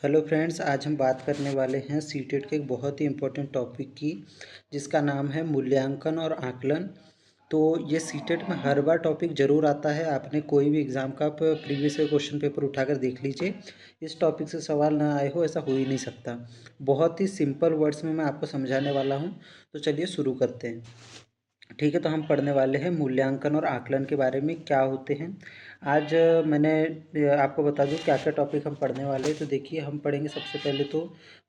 Hello friends, आज हम बात करने वाले हैं सीटेट के एक बहुत ही इम्पोर्टेंट टॉपिक की, जिसका नाम है मूल्यांकन और आकलन। तो ये सीटेट में हर बार टॉपिक ज़रूर आता है। आपने कोई भी एग्ज़ाम का प्रीवियस ईयर क्वेश्चन पेपर उठाकर देख लीजिए, इस टॉपिक से सवाल ना आए हो ऐसा हो ही नहीं सकता। बहुत ही सिंपल वर्ड्स में मैं आपको समझाने वाला हूँ। तो चलिए शुरू करते हैं। ठीक है, तो हम पढ़ने वाले हैं मूल्यांकन और आकलन के बारे में क्या होते हैं। आज मैंने आपको बता दूं क्या क्या टॉपिक हम पढ़ने वाले हैं। तो देखिए, हम पढ़ेंगे सबसे पहले तो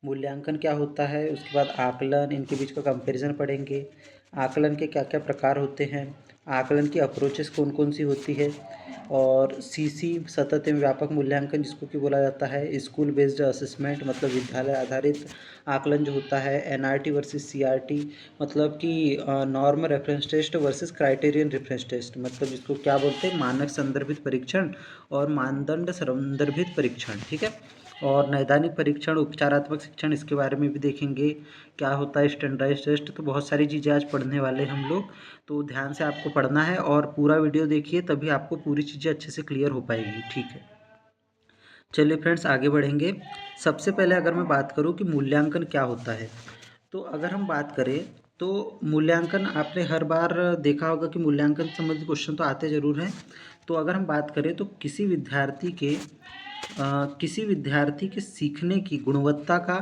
मूल्यांकन क्या होता है, उसके बाद आकलन, इनके बीच का कंपैरिजन पढ़ेंगे। आकलन के क्या क्या प्रकार होते हैं, आकलन की अप्रोचेस कौन कौन सी होती है, और सीसी सतत एवं व्यापक मूल्यांकन जिसको कि बोला जाता है स्कूल बेस्ड असेसमेंट, मतलब विद्यालय आधारित आकलन जो होता है। एनआरटी वर्सेस सीआरटी, मतलब कि norm reference test versus criterion reference test, मतलब इसको क्या बोलते हैं, मानक संदर्भित परीक्षण और मानदंड संदर्भित परीक्षण। ठीक है, और नैदानिक परीक्षण, उपचारात्मक शिक्षण, इसके बारे में भी देखेंगे क्या होता है स्टैंडर्डाइज्ड टेस्ट। तो बहुत सारी चीज़ें आज पढ़ने वाले हम लोग, तो ध्यान से आपको पढ़ना है और पूरा वीडियो देखिए, तभी आपको पूरी चीज़ें अच्छे से क्लियर हो पाएगी। ठीक है, चलिए फ्रेंड्स आगे बढ़ेंगे। सबसे पहले अगर मैं बात करूं कि मूल्यांकन क्या होता है, तो अगर हम बात करें तो मूल्यांकन, आपने हर बार देखा होगा कि मूल्यांकन संबंधित क्वेश्चन तो आते ज़रूर हैं। तो अगर हम बात करें तो किसी विद्यार्थी के सीखने की गुणवत्ता का,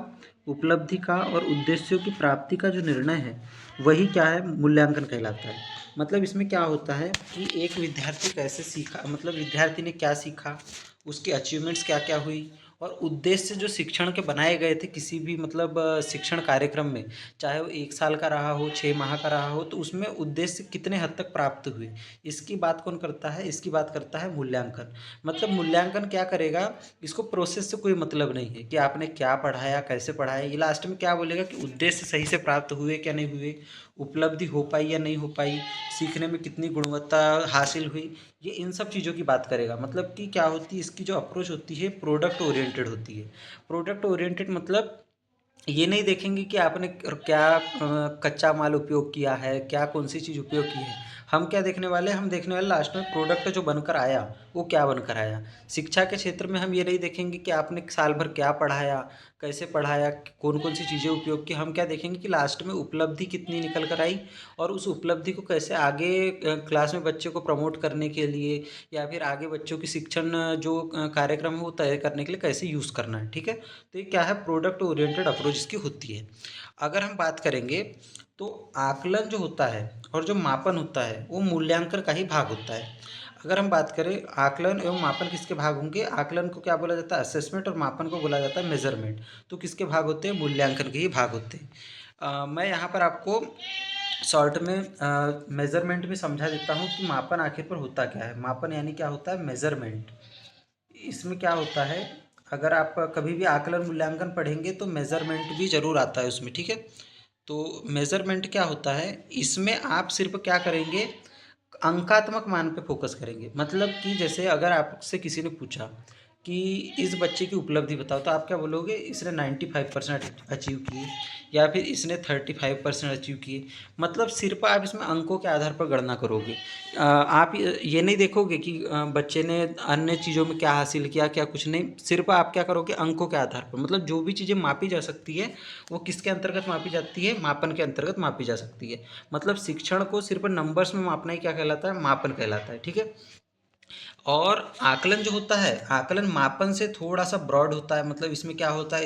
उपलब्धि का और उद्देश्यों की प्राप्ति का जो निर्णय है, वही क्या है, मूल्यांकन कहलाता है। मतलब इसमें क्या होता है कि एक विद्यार्थी कैसे सीखा, मतलब विद्यार्थी ने क्या सीखा, उसकी अचीवमेंट्स क्या क्या हुई, और उद्देश्य जो शिक्षण के बनाए गए थे किसी भी, मतलब शिक्षण कार्यक्रम में, चाहे वो 1 साल का रहा हो, 6 माह का रहा हो, तो उसमें उद्देश्य कितने हद तक प्राप्त हुए, इसकी बात कौन करता है, इसकी बात करता है मूल्यांकन। मतलब मूल्यांकन क्या करेगा, इसको प्रोसेस से कोई मतलब नहीं है कि आपने क्या पढ़ाया, कैसे पढ़ाया, ये लास्ट में क्या बोलेगा कि उद्देश्य सही से प्राप्त हुए क्या नहीं हुए, उपलब्धि हो पाई या नहीं हो पाई, सीखने में कितनी गुणवत्ता हासिल हुई, ये इन सब चीज़ों की बात करेगा। मतलब कि क्या होती है, इसकी जो अप्रोच होती है प्रोडक्ट ओरिएंटेड होती है। प्रोडक्ट ओरिएंटेड मतलब ये नहीं देखेंगे कि आपने क्या कच्चा माल उपयोग किया है, क्या कौन सी चीज़ उपयोग की है। हम क्या देखने वाले हैं, हम देखने वाले लास्ट में प्रोडक्ट जो बनकर आया वो क्या बनकर आया। शिक्षा के क्षेत्र में हम ये नहीं देखेंगे कि आपने साल भर क्या पढ़ाया, कैसे पढ़ाया, कौन कौन सी चीज़ें उपयोग की। हम क्या देखेंगे कि लास्ट में उपलब्धि कितनी निकल कर आई, और उस उपलब्धि को कैसे आगे क्लास में बच्चे को प्रमोट करने के लिए, या फिर आगे बच्चों की शिक्षण जो कार्यक्रम है वो तय करने के लिए कैसे यूज़ करना है। ठीक है, तो ये क्या है, प्रोडक्ट ओरिएंटेड अप्रोच इसकी होती है। अगर हम बात करेंगे तो आकलन जो होता है और जो मापन होता है वो मूल्यांकन का ही भाग होता है। अगर हम बात करें आकलन एवं मापन किसके भाग होंगे, आकलन को क्या बोला जाता है, असेसमेंट, और मापन को बोला जाता है मेजरमेंट। तो किसके भाग होते हैं, मूल्यांकन के ही भाग होते हैं। मैं यहाँ पर आपको शॉर्ट में मेजरमेंट में समझा देता हूँ कि मापन आखिर पर होता क्या है। मापन यानी क्या होता है, मेजरमेंट। इसमें क्या होता है, अगर आप कभी भी आकलन मूल्यांकन पढ़ेंगे तो मेजरमेंट भी जरूर आता है उसमें। ठीक है, तो मेजरमेंट क्या होता है, इसमें आप सिर्फ क्या करेंगे, अंकात्मक मान पे फोकस करेंगे। मतलब कि जैसे अगर आपसे किसी ने पूछा कि इस बच्चे की उपलब्धि बताओ, तो आप क्या बोलोगे, इसने 95% अचीव किए, या फिर इसने 35% अचीव किए। मतलब सिर्फ आप इसमें अंकों के आधार पर गणना करोगे। आप ये नहीं देखोगे कि बच्चे ने अन्य चीज़ों में क्या हासिल किया, क्या कुछ नहीं। सिर्फ आप क्या करोगे, अंकों के आधार पर। मतलब जो भी चीज़ें मापी जा सकती है वो किसके अंतर्गत मापी जाती है, मापन के अंतर्गत मापी जा सकती है। मतलब शिक्षण को सिर्फ नंबर्स में मापना ही क्या कहलाता है, मापन कहलाता है। ठीक है, और आकलन जो होता है, आकलन मापन से थोड़ा सा ब्रॉड होता है। मतलब इसमें क्या होता है,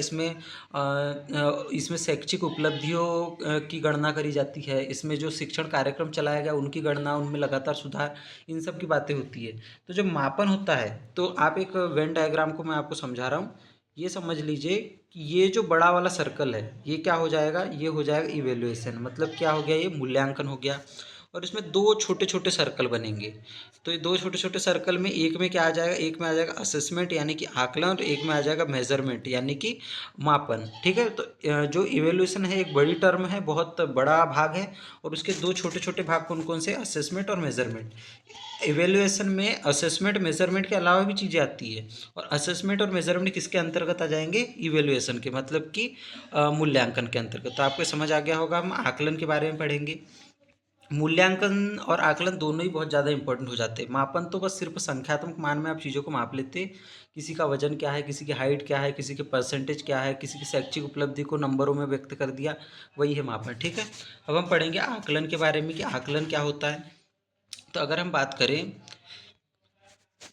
इसमें शैक्षिक उपलब्धियों की गणना करी जाती है, इसमें जो शिक्षण कार्यक्रम चलाया गया उनकी गणना, उनमें लगातार सुधार, इन सब की बातें होती है। तो जो मापन होता है, तो आप एक वेन डायग्राम को मैं आपको समझा रहा हूँ, ये समझ लीजिए कि ये जो बड़ा वाला सर्कल है ये क्या हो जाएगा, ये हो जाएगा इवेल्युएशन। मतलब क्या हो गया, ये मूल्यांकन हो गया। और इसमें दो छोटे छोटे सर्कल बनेंगे। तो ये दो छोटे छोटे सर्कल में, एक में क्या आ जाएगा, एक में आ जाएगा असेसमेंट यानी कि आकलन, और एक में आ जाएगा मेजरमेंट यानी कि मापन। ठीक है, तो जो इवेल्यूशन है एक बड़ी टर्म है, बहुत बड़ा भाग है, और उसके दो छोटे छोटे भाग कौन कौन से, असेसमेंट और मेजरमेंट। इवेल्युएशन में असेसमेंट मेजरमेंट के अलावा भी चीज़ें आती है, और असेसमेंट और मेजरमेंट किसके अंतर्गत आ जाएंगे, इवेल्युएशन के, मतलब कि मूल्यांकन के अंतर्गत। तो आपको समझ आ गया होगा, हम आकलन के बारे में पढ़ेंगे। मूल्यांकन और आकलन दोनों ही बहुत ज़्यादा इंपॉर्टेंट हो जाते हैं। मापन तो बस सिर्फ संख्यात्मक मान में आप चीज़ों को माप लेते, किसी का वजन क्या है, किसी की हाइट क्या है, किसी के परसेंटेज क्या है, किसी की शैक्षिक उपलब्धि को नंबरों में व्यक्त कर दिया, वही है मापन। ठीक है, अब हम पढ़ेंगे आकलन के बारे में कि आकलन क्या होता है। तो अगर हम बात करें,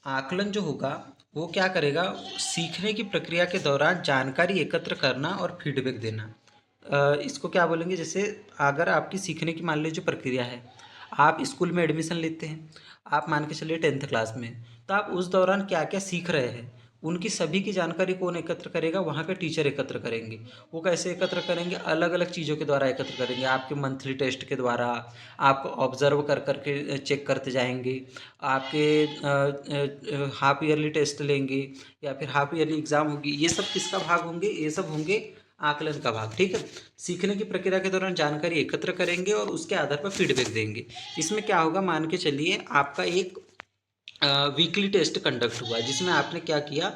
आकलन जो होगा वो क्या करेगा, सीखने की प्रक्रिया के दौरान जानकारी एकत्र करना और फीडबैक देना। इसको क्या बोलेंगे, जैसे अगर आपकी सीखने की मान लीजिए जो प्रक्रिया है, आप स्कूल में एडमिशन लेते हैं, आप मान के चलिए 10th क्लास में, तो आप उस दौरान क्या क्या सीख रहे हैं, उनकी सभी की जानकारी कौन एकत्र करेगा, वहाँ के टीचर एकत्र करेंगे। वो कैसे एकत्र करेंगे, अलग अलग चीज़ों के द्वारा एकत्र करेंगे, आपके मंथली टेस्ट के द्वारा, आपको ऑब्जर्व कर करके चेक करते जाएंगे, आपके हाफ ईयरली टेस्ट लेंगे या फिर हाफ ईयरली एग्ज़ाम होगी, ये सब किसका भाग होंगे, ये सब होंगे आकलन का भाग। ठीक है, सीखने की प्रक्रिया के दौरान जानकारी एकत्र करेंगे और उसके आधार पर फीडबैक देंगे। इसमें क्या होगा, मान के चलिए आपका एक वीकली टेस्ट कंडक्ट हुआ जिसमें आपने क्या किया,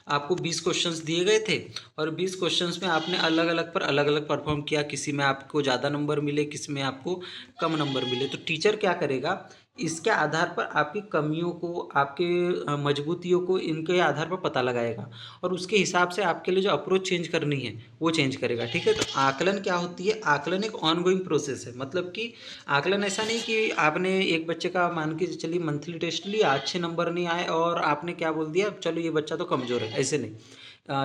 आपको 20 क्वेश्चंस दिए गए थे और 20 क्वेश्चंस में आपने अलग अलग पर अलग अलग परफॉर्म किया, किसी में आपको ज़्यादा नंबर मिले, किसी में आपको कम नंबर मिले। तो टीचर क्या करेगा, इसके आधार पर आपकी कमियों को, आपके मजबूतियों को इनके आधार पर पता लगाएगा और उसके हिसाब से आपके लिए जो अप्रोच चेंज करनी है वो चेंज करेगा। ठीक है, तो आकलन क्या होती है, आकलन एक ऑनगोइंग प्रोसेस है। मतलब कि आकलन ऐसा नहीं कि आपने एक बच्चे का मान के चलिए मंथली टेस्ट लिया, अच्छे नंबर नहीं आए और आपने क्या बोल दिया, चलो ये बच्चा तो कमज़ोर है, ऐसे नहीं।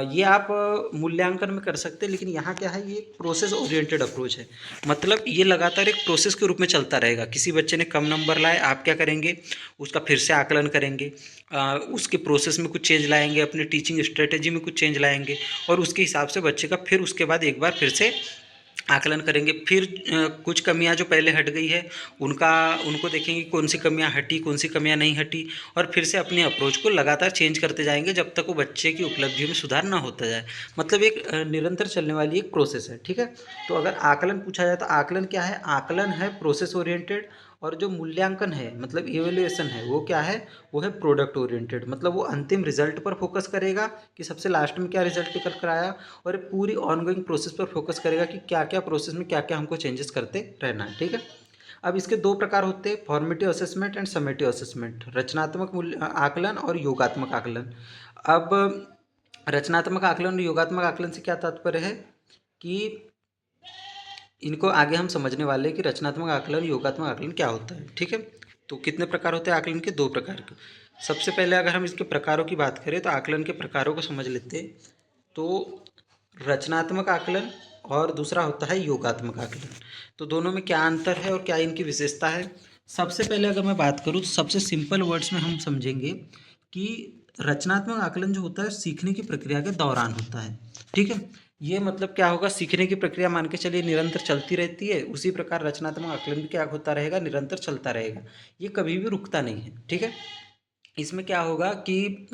ये आप मूल्यांकन में कर सकते हैं, लेकिन यहाँ क्या है, ये प्रोसेस ओरिएंटेड अप्रोच है। मतलब ये लगातार एक प्रोसेस के रूप में चलता रहेगा। किसी बच्चे ने कम नंबर लाए, आप क्या करेंगे, उसका फिर से आकलन करेंगे, उसके प्रोसेस में कुछ चेंज लाएंगे, अपने टीचिंग स्ट्रेटेजी में कुछ चेंज लाएंगे और उसके हिसाब से बच्चे का फिर उसके बाद एक बार फिर से आकलन करेंगे। फिर कुछ कमियां जो पहले हट गई है उनको देखेंगे कौन सी कमियां हटी, कौन सी कमियां नहीं हटी, और फिर से अपने अप्रोच को लगातार चेंज करते जाएंगे जब तक वो बच्चे की उपलब्धियों में सुधार ना होता जाए। मतलब एक निरंतर चलने वाली एक प्रोसेस है। ठीक है, तो अगर आकलन पूछा जाए तो आकलन क्या है, आकलन है प्रोसेस ओरिएंटेड, और जो मूल्यांकन है मतलब इवेल्युएशन है वो क्या है, वो है प्रोडक्ट ओरिएंटेड। मतलब वो अंतिम रिजल्ट पर फोकस करेगा कि सबसे लास्ट में क्या रिजल्ट निकल कर आया, और पूरी ऑनगोइंग प्रोसेस पर फोकस करेगा कि क्या क्या प्रोसेस में क्या क्या हमको चेंजेस करते रहना है। ठीक है, अब इसके दो प्रकार होते हैं, formative assessment and summative assessment, रचनात्मक मूल्य आकलन और योगात्मक आकलन। अब रचनात्मक आकलन और योगात्मक आकलन से क्या तात्पर्य है कि इनको आगे हम समझने वाले हैं कि रचनात्मक आकलन योगात्मक आकलन क्या होता है। ठीक है, तो कितने प्रकार होते हैं आकलन के, दो प्रकार के। सबसे पहले अगर हम इसके प्रकारों की बात करें तो आकलन के प्रकारों को समझ लेते हैं। तो रचनात्मक आकलन और दूसरा होता है योगात्मक आकलन। तो दोनों में क्या अंतर है और क्या इनकी विशेषता है। सबसे पहले अगर मैं बात करूँ तो सबसे सिंपल वर्ड्स में हम समझेंगे कि रचनात्मक आकलन जो होता है सीखने की प्रक्रिया के दौरान होता है। ठीक है, ये मतलब क्या होगा, सीखने की प्रक्रिया मान के चलिए निरंतर चलती रहती है, उसी प्रकार रचनात्मक आकलन भी क्या होता रहेगा, निरंतर चलता रहेगा, ये कभी भी रुकता नहीं है। ठीक है, इसमें क्या होगा कि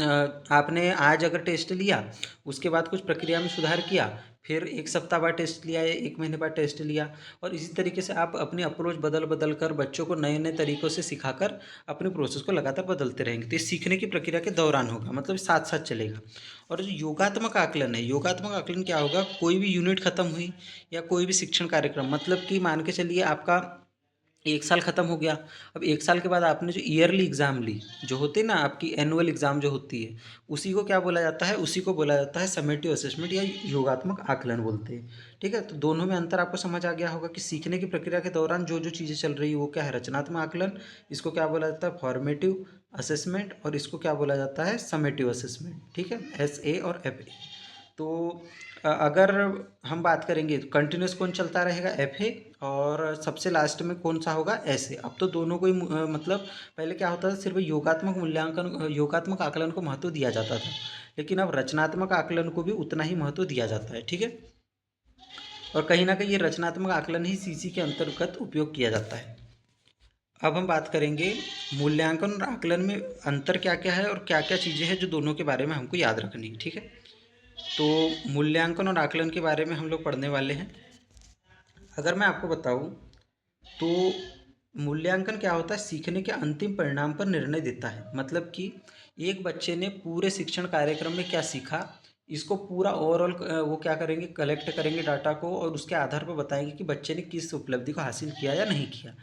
आपने आज अगर टेस्ट लिया, उसके बाद कुछ प्रक्रिया में सुधार किया, फिर एक सप्ताह बाद टेस्ट लिया या एक महीने बाद टेस्ट लिया, और इसी तरीके से आप अपनी अप्रोच बदल बदल कर बच्चों को नए नए तरीक़ों से सिखाकर अपने प्रोसेस को लगातार बदलते रहेंगे। तो ये सीखने की प्रक्रिया के दौरान होगा, मतलब साथ साथ चलेगा। और जो योगात्मक आकलन है, योगात्मक आकलन क्या होगा, कोई भी यूनिट खत्म हुई या कोई भी शिक्षण कार्यक्रम, मतलब कि मान के चलिए आपका एक साल ख़त्म हो गया, अब एक साल के बाद आपने जो ईयरली एग्ज़ाम ली, जो होती है ना आपकी एनुअल एग्ज़ाम जो होती है, उसी को क्या बोला जाता है, उसी को बोला जाता है समेटिव असेसमेंट या योगात्मक आकलन बोलते हैं। ठीक है, तो दोनों में अंतर आपको समझ आ गया होगा कि सीखने की प्रक्रिया के दौरान जो जो चीज़ें चल रही है वो क्या है, रचनात्मक आकलन, इसको क्या बोला जाता है फॉर्मेटिव असेसमेंट, और इसको क्या बोला जाता है समेटिव असेसमेंट। ठीक है, SA और FA। तो अगर हम बात करेंगे तो कंटिन्यूस कौन चलता रहेगा, FA, और सबसे लास्ट में कौन सा होगा, SA। अब तो दोनों को ही मतलब पहले क्या होता था, सिर्फ योगात्मक मूल्यांकन योगात्मक आकलन को महत्व दिया जाता था, लेकिन अब रचनात्मक आकलन को भी उतना ही महत्व दिया जाता है। ठीक है, और कहीं ना कहीं ये रचनात्मक आकलन ही CC के अंतर्गत उपयोग किया जाता है। अब हम बात करेंगे मूल्यांकन और आकलन में अंतर क्या क्या है और क्या क्या चीज़ें हैं जो दोनों के बारे में हमको याद रखनी है। ठीक है, तो मूल्यांकन और आकलन के बारे में हम लोग पढ़ने वाले हैं। अगर मैं आपको बताऊं तो मूल्यांकन क्या होता है, सीखने के अंतिम परिणाम पर निर्णय देता है। मतलब कि एक बच्चे ने पूरे शिक्षण कार्यक्रम में क्या सीखा, इसको पूरा ओवरऑल वो क्या करेंगे, कलेक्ट करेंगे डाटा को और उसके आधार पर बताएंगे कि बच्चे ने किस उपलब्धि को हासिल किया या नहीं किया।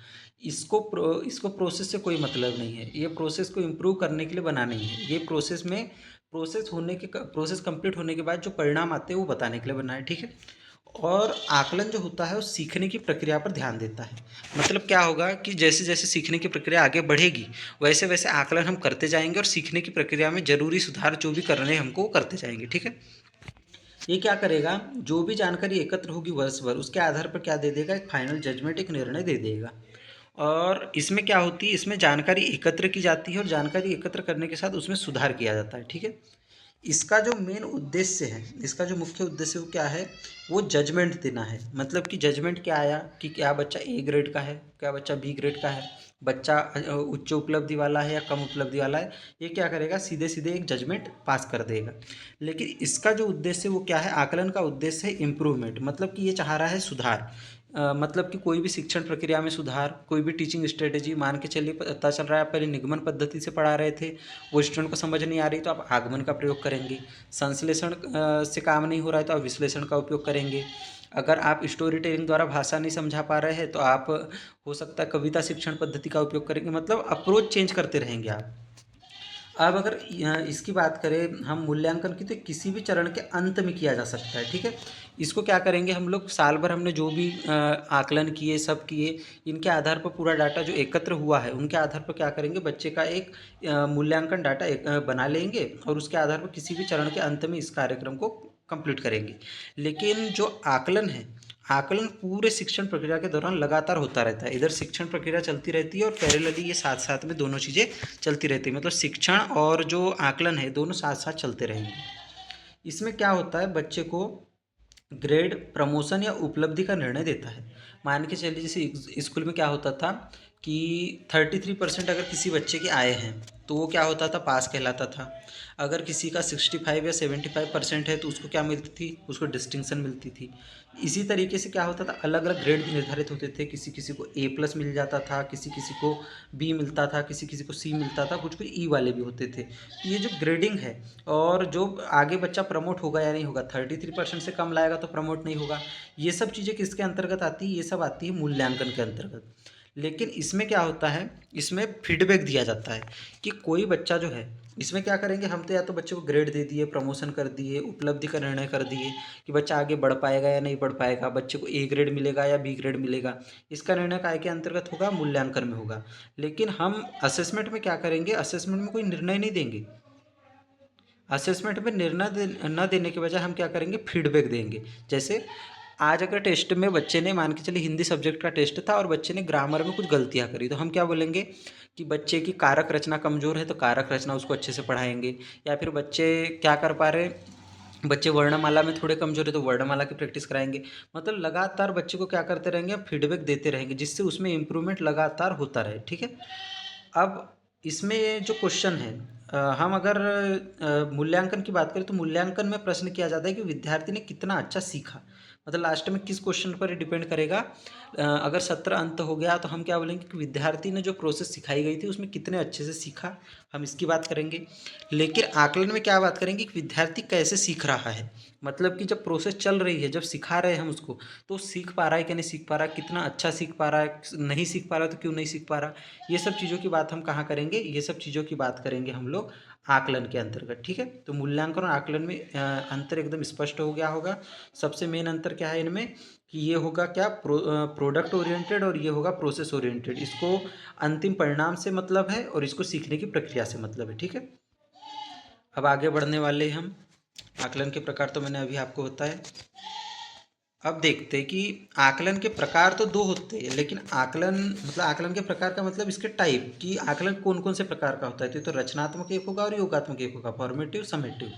इसको प्रोसेस से कोई मतलब नहीं है, ये प्रोसेस को इम्प्रूव करने के लिए बना नहीं है, ये प्रोसेस कंप्लीट होने के बाद जो परिणाम आते हैं वो बताने के लिए बना है, ठीक है। और आकलन जो होता है वो सीखने की प्रक्रिया पर ध्यान देता है। मतलब क्या होगा कि जैसे जैसे सीखने की प्रक्रिया आगे बढ़ेगी वैसे वैसे आकलन हम करते जाएंगे और सीखने की प्रक्रिया में ज़रूरी सुधार जो भी करने हमको वो करते जाएंगे, ठीक है। ये क्या करेगा, जो भी जानकारी एकत्र होगी वर्ष भर उसके आधार पर क्या दे देगा, एक फाइनल जजमेंट, एक निर्णय दे देगा। और इसमें क्या होती है, इसमें जानकारी एकत्र की जाती है और जानकारी एकत्र करने के साथ उसमें सुधार किया जाता है, ठीक है। इसका जो मेन उद्देश्य है, इसका जो मुख्य उद्देश्य वो क्या है, वो जजमेंट देना है। मतलब कि जजमेंट क्या आया कि क्या बच्चा ए ग्रेड का है, क्या बच्चा बी ग्रेड का है, बच्चा उच्च उपलब्धि वाला है या कम उपलब्धि वाला है, ये क्या करेगा, सीधे सीधे एक जजमेंट पास कर देगा। लेकिन इसका जो उद्देश्य वो क्या है, आकलन का उद्देश्य है इम्प्रूवमेंट, मतलब कि ये चाह रहा है सुधार। मतलब कि कोई भी शिक्षण प्रक्रिया में सुधार, कोई भी टीचिंग स्ट्रेटेजी, मान के चलिए पता चल रहा है आप पहले निगमन पद्धति से पढ़ा रहे थे, वो स्टूडेंट को समझ नहीं आ रही तो आप आगमन का प्रयोग करेंगे। संश्लेषण से काम नहीं हो रहा है तो आप विश्लेषण का उपयोग करेंगे। अगर आप स्टोरी टेलिंग द्वारा भाषा नहीं समझा पा रहे हैं तो आप हो सकता है कविता शिक्षण पद्धति का उपयोग करेंगे। मतलब अप्रोच चेंज करते रहेंगे आप। अब अगर इसकी बात करें हम मूल्यांकन की, तो किसी भी चरण के अंत में किया जा सकता है, ठीक है। इसको क्या करेंगे हम लोग, साल भर हमने जो भी आकलन किए सब किए, इनके आधार पर पूरा डाटा जो एकत्र हुआ है उनके आधार पर क्या करेंगे, बच्चे का एक मूल्यांकन डाटा बना लेंगे और उसके आधार पर किसी भी चरण के अंत में इस कार्यक्रम को कंप्लीट करेंगे। लेकिन जो आकलन है, आकलन पूरे शिक्षण प्रक्रिया के दौरान लगातार होता रहता है। इधर शिक्षण प्रक्रिया चलती रहती है और पैरेलली ये साथ साथ में दोनों चीज़ें चलती रहती है। मतलब शिक्षण और जो आकलन है दोनों साथ साथ चलते रहेंगे। इसमें क्या होता है, बच्चे को ग्रेड, प्रमोशन या उपलब्धि का निर्णय देता है। मान के चलिए जैसे स्कूल में क्या होता था कि 33% अगर किसी बच्चे के आए हैं तो वो क्या होता था, पास कहलाता था। अगर किसी का 65 या 75% है तो उसको क्या मिलती थी, उसको डिस्टिंक्शन मिलती थी। इसी तरीके से क्या होता था, अलग अलग ग्रेड निर्धारित होते थे। किसी किसी को A+ मिल जाता था, किसी किसी को B मिलता था, किसी किसी को C मिलता था, कुछ कुछ E वाले भी होते थे। तो ये जो ग्रेडिंग है और जो आगे बच्चा प्रमोट होगा या नहीं होगा, 33% से कम लाएगा तो प्रमोट नहीं होगा, ये सब चीज़ें किसके अंतर्गत आती है, ये सब आती है मूल्यांकन के अंतर्गत। लेकिन इसमें क्या होता है, इसमें फीडबैक दिया जाता है कि कोई बच्चा जो है, इसमें क्या करेंगे हम, तो या तो बच्चे को ग्रेड दे दिए, प्रमोशन कर दिए, उपलब्धि का निर्णय कर दिए कि बच्चा आगे बढ़ पाएगा या नहीं बढ़ पाएगा, बच्चे को A ग्रेड मिलेगा या B ग्रेड मिलेगा, इसका निर्णय काय के अंतर्गत होगा, मूल्यांकन में होगा। लेकिन हम असेसमेंट में क्या करेंगे, असेसमेंट में कोई निर्णय नहीं देंगे। असेसमेंट में निर्णय न देने के बजाय हम क्या करेंगे, फीडबैक देंगे। जैसे आज अगर टेस्ट में बच्चे ने, मान के चलिए हिंदी सब्जेक्ट का टेस्ट था और बच्चे ने ग्रामर में कुछ गलतियां करी, तो हम क्या बोलेंगे कि बच्चे की कारक रचना कमज़ोर है तो कारक रचना उसको अच्छे से पढ़ाएंगे। या फिर बच्चे क्या कर पा रहे, बच्चे वर्णमाला में थोड़े कमज़ोर है तो वर्णमाला की प्रैक्टिस कराएंगे। मतलब लगातार बच्चे को क्या करते रहेंगे, फीडबैक देते रहेंगे जिससे उसमें इम्प्रूवमेंट लगातार होता रहे, ठीक है। अब इसमें जो क्वेश्चन है, हम अगर मूल्यांकन की बात करें तो मूल्यांकन में प्रश्न किया जाता है कि विद्यार्थी ने कितना अच्छा सीखा। मतलब लास्ट में किस क्वेश्चन पर डिपेंड करेगा। अगर 17 अंत हो गया तो हम क्या बोलेंगे कि विद्यार्थी ने जो प्रोसेस सिखाई गई थी उसमें कितने अच्छे से सीखा, हम इसकी बात करेंगे। लेकिन आकलन में क्या बात करेंगे कि विद्यार्थी कैसे सीख रहा है। मतलब कि जब प्रोसेस चल रही है, जब सिखा रहे हैं हम उसको, तो सीख पा रहा है कि नहीं सीख पा रहा है, कितना अच्छा सीख पा रहा है, नहीं सीख पा रहा है तो क्यों नहीं सीख पा रहा। ये सब चीज़ों की बात हम कहाँ करेंगे, ये सब चीज़ों की बात करेंगे हम लोग आकलन के अंतर्गत, ठीक है। तो मूल्यांकन और आकलन में अंतर एकदम स्पष्ट हो गया होगा। सबसे मेन अंतर क्या है इनमें कि ये होगा क्या, प्रोडक्ट ओरिएंटेड और ये होगा प्रोसेस ओरिएंटेड। इसको अंतिम परिणाम से मतलब है और इसको सीखने की प्रक्रिया से मतलब है, ठीक है। अब आगे बढ़ने वाले हम, आकलन के प्रकार तो मैंने अभी आपको बताया। अब देखते हैं कि आकलन के प्रकार तो दो होते हैं, लेकिन आकलन मतलब आकलन के प्रकार का मतलब इसके टाइप कि आकलन कौन कौन से प्रकार का होता है। तो ये तो रचनात्मक एक होगा और योगात्मक एक होगा, फॉर्मेटिव, समेटिव।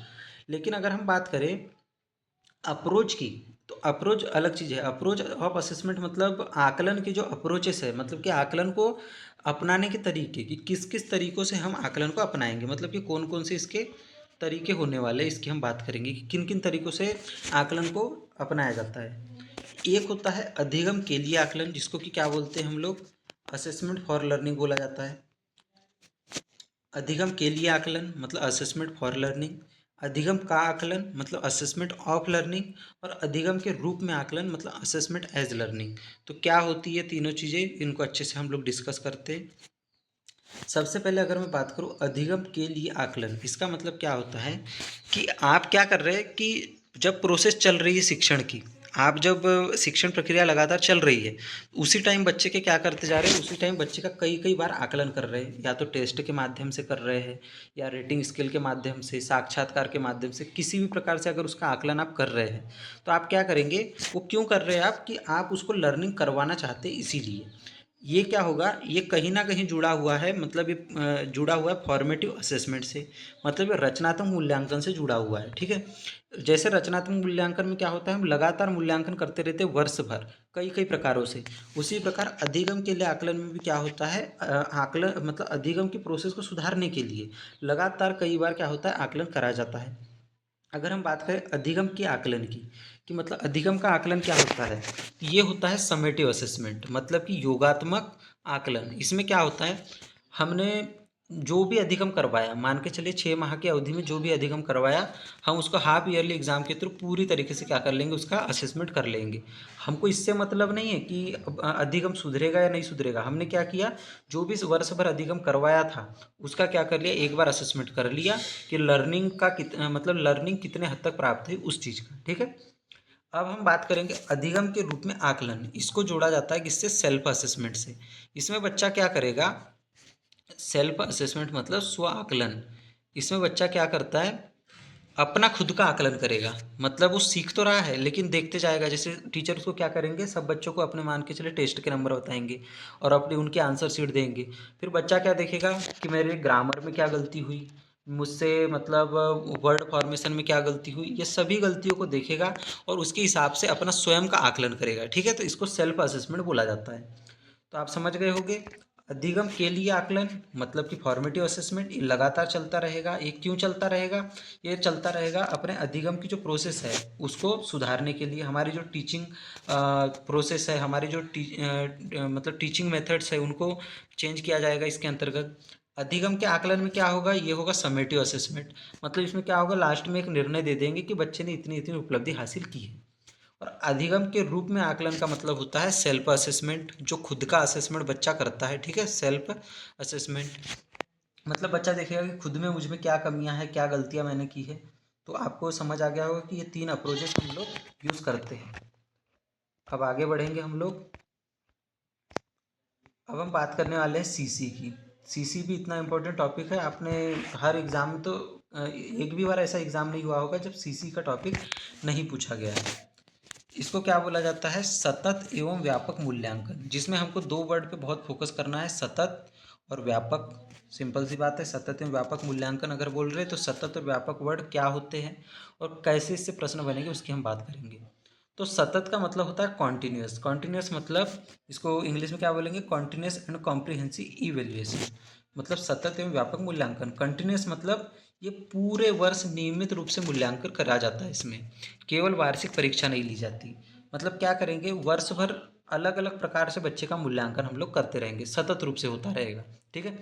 लेकिन अगर हम बात करें अप्रोच की, तो अप्रोच अलग चीज़ है। अप्रोच ऑफ असेसमेंट मतलब आकलन की जो अप्रोचेस है, मतलब कि आकलन को अपनाने के तरीके, कि किस किस तरीक़ों से हम आकलन को अपनाएंगे, मतलब कि कौन कौन से इसके तरीके होने वाले हैं, इसकी हम बात करेंगे कि किन किन तरीक़ों से आकलन को अपनाया जाता है। एक होता है अधिगम के लिए आकलन, जिसको कि क्या बोलते हैं हम लोग, असेसमेंट फॉर लर्निंग बोला जाता है। अधिगम के लिए आकलन मतलब असेसमेंट फॉर लर्निंग। अधिगम का आकलन मतलब असेसमेंट ऑफ लर्निंग, और अधिगम के रूप में आकलन मतलब असेसमेंट एज लर्निंग। तो क्या होती है तीनों चीज़ें, इनको अच्छे से हम लोग डिस्कस करते हैं। सबसे पहले अगर मैं बात करूं अधिगम के लिए आकलन, इसका मतलब क्या होता है कि आप क्या कर रहे हैं कि जब प्रोसेस चल रही है शिक्षण की, आप जब शिक्षण प्रक्रिया लगातार चल रही है, उसी टाइम बच्चे के क्या करते जा रहे हैं, उसी टाइम बच्चे का कई कई बार आकलन कर रहे हैं, या तो टेस्ट के माध्यम से कर रहे हैं, या रेटिंग स्केल के माध्यम से, साक्षात्कार के माध्यम से, किसी भी प्रकार से अगर उसका आकलन आप कर रहे हैं, तो आप क्या करेंगे, वो क्यों कर रहे हैं आप, कि आप उसको लर्निंग करवाना चाहते हैं इसीलिए। ये क्या होगा, ये कहीं ना कहीं जुड़ा हुआ है, मतलब ये जुड़ा हुआ है फॉर्मेटिव असेसमेंट से, मतलब ये रचनात्मक मूल्यांकन से जुड़ा हुआ है। ठीक है, जैसे रचनात्मक मूल्यांकन में क्या होता है, हम लगातार मूल्यांकन करते रहते हैं वर्ष भर कई कई प्रकारों से, उसी प्रकार अधिगम के लिए आकलन में भी क्या होता है, आकलन मतलब अधिगम की प्रोसेस को सुधारने के लिए लगातार कई बार क्या होता है, आकलन कराया जाता है। अगर हम बात करें अधिगम के आकलन की, कि मतलब अधिगम का आकलन क्या होता है, ये होता है समेटिव असेसमेंट, मतलब कि योगात्मक आकलन। इसमें क्या होता है, हमने जो भी अधिगम करवाया, मान के चलिए 6 माह की अवधि में जो भी अधिगम करवाया, हम उसको हाफ ईयरली एग्जाम के थ्रू पूरी तरीके से क्या कर लेंगे, उसका असेसमेंट कर लेंगे। हमको इससे मतलब नहीं है कि अधिगम सुधरेगा या नहीं सुधरेगा। हमने क्या किया, जो भी वर्ष भर अधिगम करवाया था उसका क्या कर लिया, एक बार असेसमेंट कर लिया कि लर्निंग का मतलब लर्निंग कितने हद तक प्राप्त है उस चीज़ का। ठीक है, अब हम बात करेंगे अधिगम के रूप में आकलन। इसको जोड़ा जाता है किससे, सेल्फ असेसमेंट से। इसमें बच्चा क्या करेगा, सेल्फ असेसमेंट मतलब स्व आकलन। इसमें बच्चा क्या करता है, अपना खुद का आकलन करेगा, मतलब वो सीख तो रहा है लेकिन देखते जाएगा। जैसे टीचर उसको क्या करेंगे, सब बच्चों को अपने मान के चले टेस्ट के नंबर बताएंगे और अपने उनके आंसर शीट देंगे। फिर बच्चा क्या देखेगा कि मेरे ग्रामर में क्या गलती हुई, मुझसे मतलब वर्ड फॉर्मेशन में क्या गलती हुई, ये सभी गलतियों को देखेगा और उसके हिसाब से अपना स्वयं का आकलन करेगा। ठीक है, तो इसको सेल्फ असेसमेंट बोला जाता है। तो आप समझ गए होंगे, अधिगम के लिए आकलन मतलब कि फॉर्मेटिव असेसमेंट लगातार चलता रहेगा। ये क्यों चलता रहेगा, ये चलता रहेगा अपने अधिगम की जो प्रोसेस है उसको सुधारने के लिए। हमारी जो टीचिंग प्रोसेस है, हमारी जो मतलब टीचिंग मेथड्स है, उनको चेंज किया जाएगा इसके अंतर्गत। अधिगम के आकलन में क्या होगा, ये होगा समेटिव असेसमेंट, मतलब इसमें क्या होगा, लास्ट में एक निर्णय दे देंगे कि बच्चे ने इतनी इतनी उपलब्धि हासिल की है। और अधिगम के रूप में आकलन का मतलब होता है सेल्फ असेसमेंट, जो खुद का असेसमेंट बच्चा करता है। ठीक है, सेल्फ असेसमेंट मतलब बच्चा देखेगा कि खुद में मुझ में क्या कमियां हैं, क्या गलतियां मैंने की है। तो आपको समझ आ गया होगा कि ये 3 अप्रोचेस हम लोग यूज़ करते हैं। अब आगे बढ़ेंगे हम लोग। अब हम बात करने वाले हैं सीसी की। सीसी भी इतना इम्पोर्टेंट टॉपिक है, आपने हर एग्ज़ाम में तो एक भी बार ऐसा एग्ज़ाम नहीं हुआ होगा जब सीसी का टॉपिक नहीं पूछा गया है। इसको क्या बोला जाता है, सतत एवं व्यापक मूल्यांकन, जिसमें हमको 2 वर्ड पे बहुत फोकस करना है, सतत और व्यापक। सिंपल सी बात है, सतत एवं व्यापक मूल्यांकन अगर बोल रहे हैं तो सतत और व्यापक वर्ड क्या होते हैं और कैसे इससे प्रश्न बनेंगे उसकी हम बात करेंगे। तो सतत का मतलब होता है कॉन्टिन्यूस। कॉन्टिन्यूस मतलब इसको इंग्लिश में क्या बोलेंगे, कॉन्टिन्यूस एंड कॉम्प्रिहेंसिव इवेल्युएशन, मतलब सतत एवं व्यापक मूल्यांकन। कंटिन्यूस मतलब ये पूरे वर्ष नियमित रूप से मूल्यांकन करा जाता है, इसमें केवल वार्षिक परीक्षा नहीं ली जाती। मतलब क्या करेंगे, वर्ष भर अलग अलग प्रकार से बच्चे का मूल्यांकन हम लोग करते रहेंगे, सतत रूप से होता रहेगा। ठीक है,